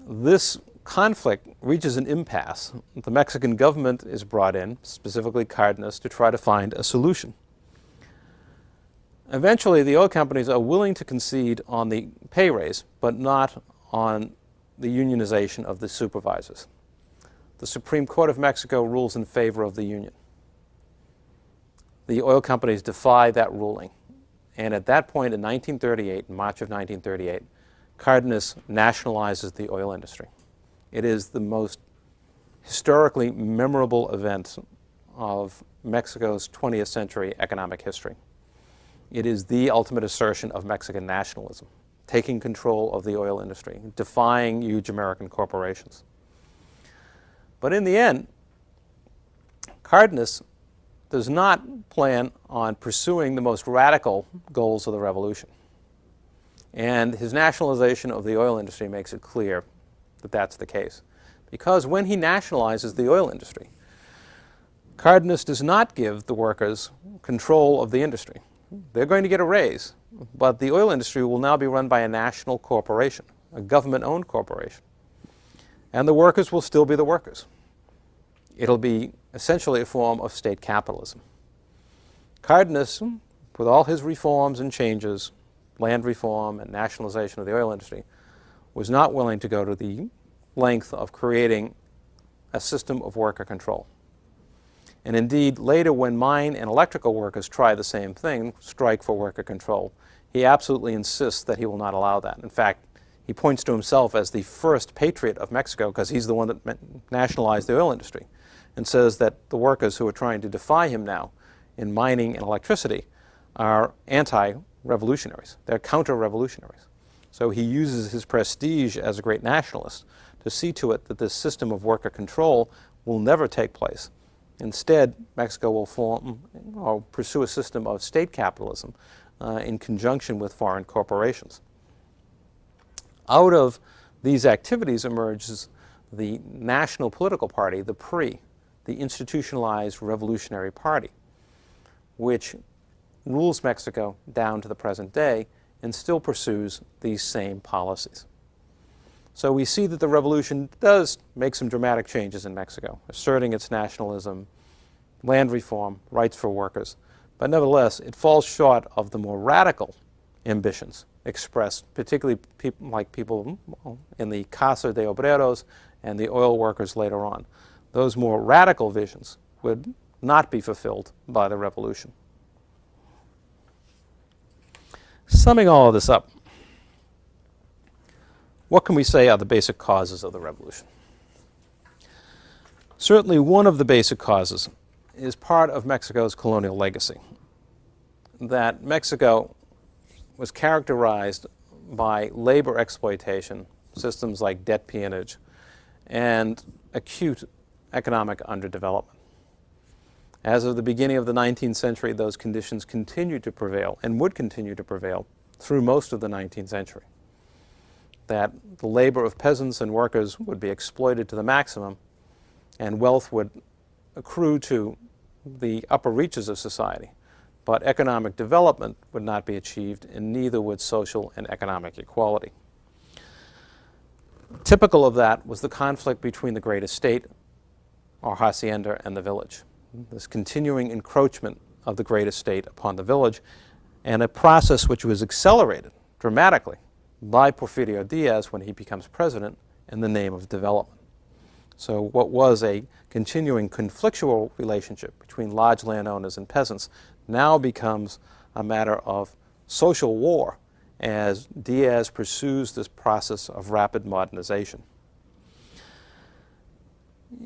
Speaker 1: This conflict reaches an impasse. The Mexican government is brought in, specifically Cardenas, to try to find a solution. Eventually, the oil companies are willing to concede on the pay raise, but not on the unionization of the supervisors. The Supreme Court of Mexico rules in favor of the union. The oil companies defy that ruling. And at that point in 1938, in March of 1938, Cardenas nationalizes the oil industry. It is the most historically memorable event of Mexico's 20th century economic history. It is the ultimate assertion of Mexican nationalism, taking control of the oil industry, defying huge American corporations. But in the end, Cardenas does not plan on pursuing the most radical goals of the revolution. And his nationalization of the oil industry makes it clear that that's the case. Because when he nationalizes the oil industry, Cardenas does not give the workers control of the industry. They're going to get a raise, but the oil industry will now be run by a national corporation, a government-owned corporation. And the workers will still be the workers. It'll be essentially a form of state capitalism. Cardenas, with all his reforms and changes, land reform and nationalization of the oil industry, was not willing to go to the length of creating a system of worker control. And indeed, later when mine and electrical workers try the same thing, strike for worker control, he absolutely insists that he will not allow that. In fact, he points to himself as the first patriot of Mexico, because he's the one that nationalized the oil industry, and says that the workers who are trying to defy him now in mining and electricity are anti-revolutionaries. They're counter-revolutionaries. So he uses his prestige as a great nationalist to see to it that this system of worker control will never take place. Instead, Mexico will form or pursue a system of state capitalism in conjunction with foreign corporations. Out of these activities emerges the National Political Party, the PRI, the Institutionalized Revolutionary Party, which rules Mexico down to the present day and still pursues these same policies. So we see that the revolution does make some dramatic changes in Mexico, asserting its nationalism, land reform, rights for workers, but nevertheless it falls short of the more radical ambitions expressed, particularly people in the Casa de Obreros and the oil workers later on. Those more radical visions would not be fulfilled by the revolution. Summing all of this up, what can we say are the basic causes of the revolution? Certainly one of the basic causes is part of Mexico's colonial legacy. that Mexico was characterized by labor exploitation, systems like debt peonage, and acute economic underdevelopment. As of the beginning of the 19th century, those conditions continued to prevail and would continue to prevail through most of the 19th century. That the labor of peasants and workers would be exploited to the maximum, and wealth would accrue to the upper reaches of society. But economic development would not be achieved, and neither would social and economic equality. Typical of that was the conflict between the great estate, or hacienda, and the village. This continuing encroachment of the great estate upon the village, and a process which was accelerated dramatically by Porfirio Diaz when he becomes president in the name of development. So what was a continuing conflictual relationship between large landowners and peasants now becomes a matter of social war as Diaz pursues this process of rapid modernization.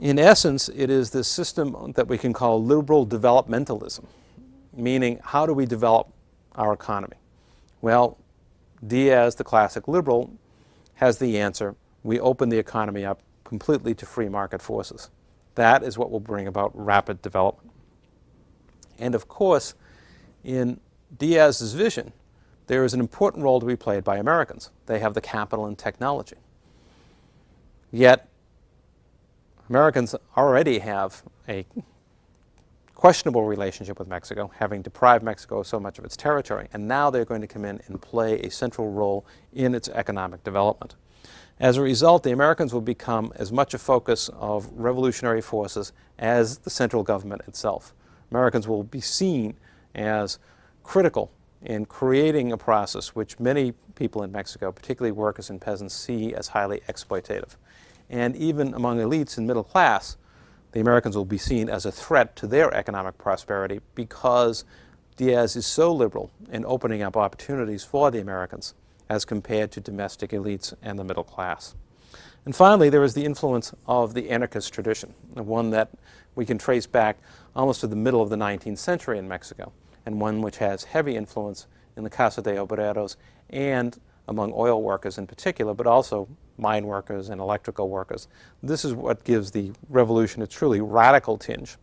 Speaker 1: In essence, it is this system that we can call liberal developmentalism, meaning how do we develop our economy? Well, Diaz, the classic liberal, has the answer. We open the economy up completely to free market forces. That is what will bring about rapid development. And of course, in Diaz's vision, there is an important role to be played by Americans. They have the capital and technology. Yet, Americans already have a questionable relationship with Mexico, having deprived Mexico of so much of its territory, and now they're going to come in and play a central role in its economic development. As a result, the Americans will become as much a focus of revolutionary forces as the central government itself. Americans will be seen as critical in creating a process which many people in Mexico, particularly workers and peasants, see as highly exploitative. And even among elites and middle class, the Americans will be seen as a threat to their economic prosperity because Diaz is so liberal in opening up opportunities for the Americans as compared to domestic elites and the middle class. And finally, there is the influence of the anarchist tradition, one that we can trace back almost to the middle of the 19th century in Mexico, and one which has heavy influence in the Casa de Obreros and among oil workers in particular, but also mine workers and electrical workers. This is what gives the revolution a truly radical tinge,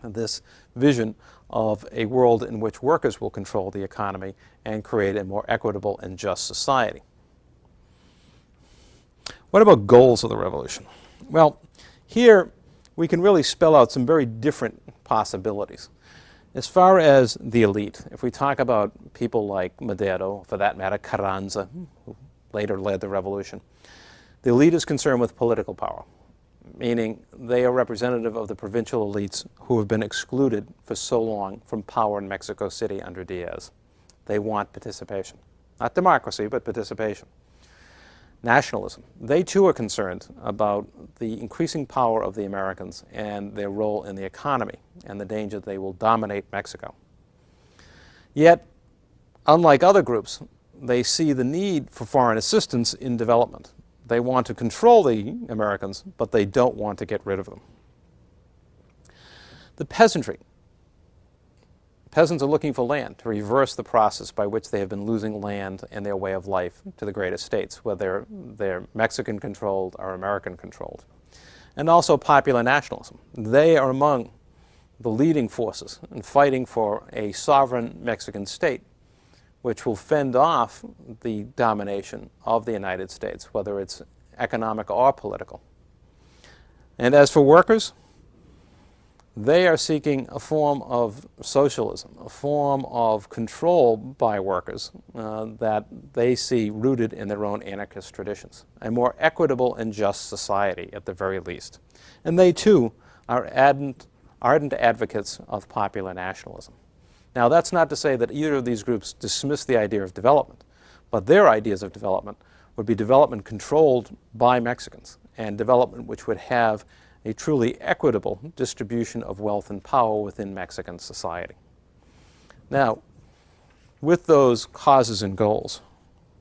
Speaker 1: this vision of a world in which workers will control the economy and create a more equitable and just society. What about goals of the revolution? Well, here we can really spell out some very different possibilities. As far as the elite, if we talk about people like Madero, for that matter Carranza, who later led the revolution, the elite is concerned with political power, meaning they are representative of the provincial elites who have been excluded for so long from power in Mexico City under Diaz. They want participation. Not democracy, but participation. Nationalism. They too are concerned about the increasing power of the Americans and their role in the economy and the danger they will dominate Mexico. Yet, unlike other groups, they see the need for foreign assistance in development. They want to control the Americans, but they don't want to get rid of them. The peasantry. Peasants are looking for land to reverse the process by which they have been losing land and their way of life to the great estates, whether they're Mexican-controlled or American-controlled. And also popular nationalism. They are among the leading forces in fighting for a sovereign Mexican state, which will fend off the domination of the United States, whether it's economic or political. And as for workers, they are seeking a form of socialism, a form of control by workers that they see rooted in their own anarchist traditions, a more equitable and just society at the very least. And they too are ardent advocates of popular nationalism. Now, that's not to say that either of these groups dismiss the idea of development, but their ideas of development would be development controlled by Mexicans, and development which would have a truly equitable distribution of wealth and power within Mexican society. Now, with those causes and goals,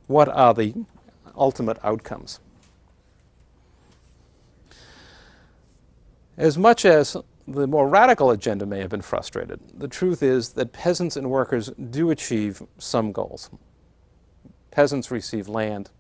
Speaker 1: what are the ultimate outcomes? As much as the more radical agenda may have been frustrated. The truth is that peasants and workers do achieve some goals. Peasants receive land.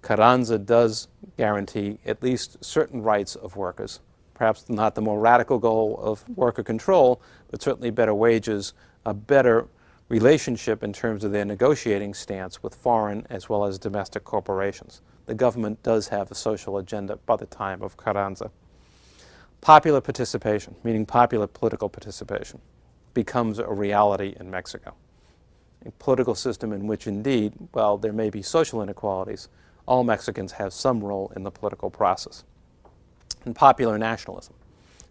Speaker 1: Carranza does guarantee at least certain rights of workers. Perhaps not the more radical goal of worker control, but certainly better wages, a better relationship in terms of their negotiating stance with foreign as well as domestic corporations. The government does have a social agenda by the time of Carranza. Popular participation, meaning popular political participation, becomes a reality in Mexico. A political system in which indeed, while there may be social inequalities, all Mexicans have some role in the political process. And popular nationalism,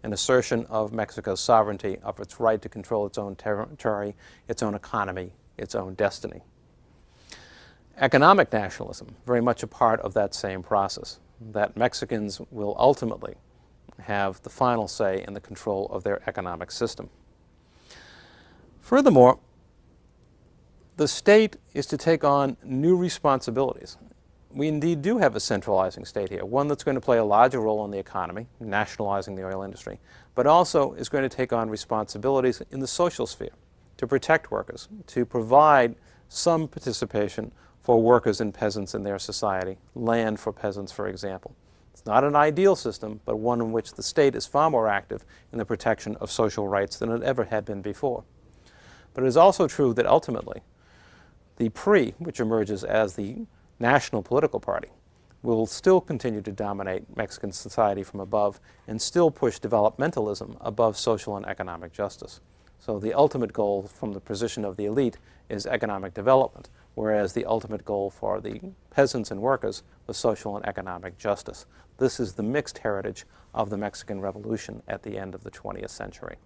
Speaker 1: an assertion of Mexico's sovereignty, of its right to control its own territory, its own economy, its own destiny. Economic nationalism, very much a part of that same process, that Mexicans will ultimately have the final say in the control of their economic system. Furthermore, the state is to take on new responsibilities. We indeed do have a centralizing state here, one that's going to play a larger role in the economy, nationalizing the oil industry, but also is going to take on responsibilities in the social sphere to protect workers, to provide some participation for workers and peasants in their society, land for peasants, for example. It's not an ideal system, but one in which the state is far more active in the protection of social rights than it ever had been before. But it is also true that ultimately, the PRI, which emerges as the national political party, will still continue to dominate Mexican society from above and still push developmentalism above social and economic justice. So the ultimate goal from the position of the elite is economic development, whereas the ultimate goal for the peasants and workers was social and economic justice. This is the mixed heritage of the Mexican Revolution at the end of the 20th century.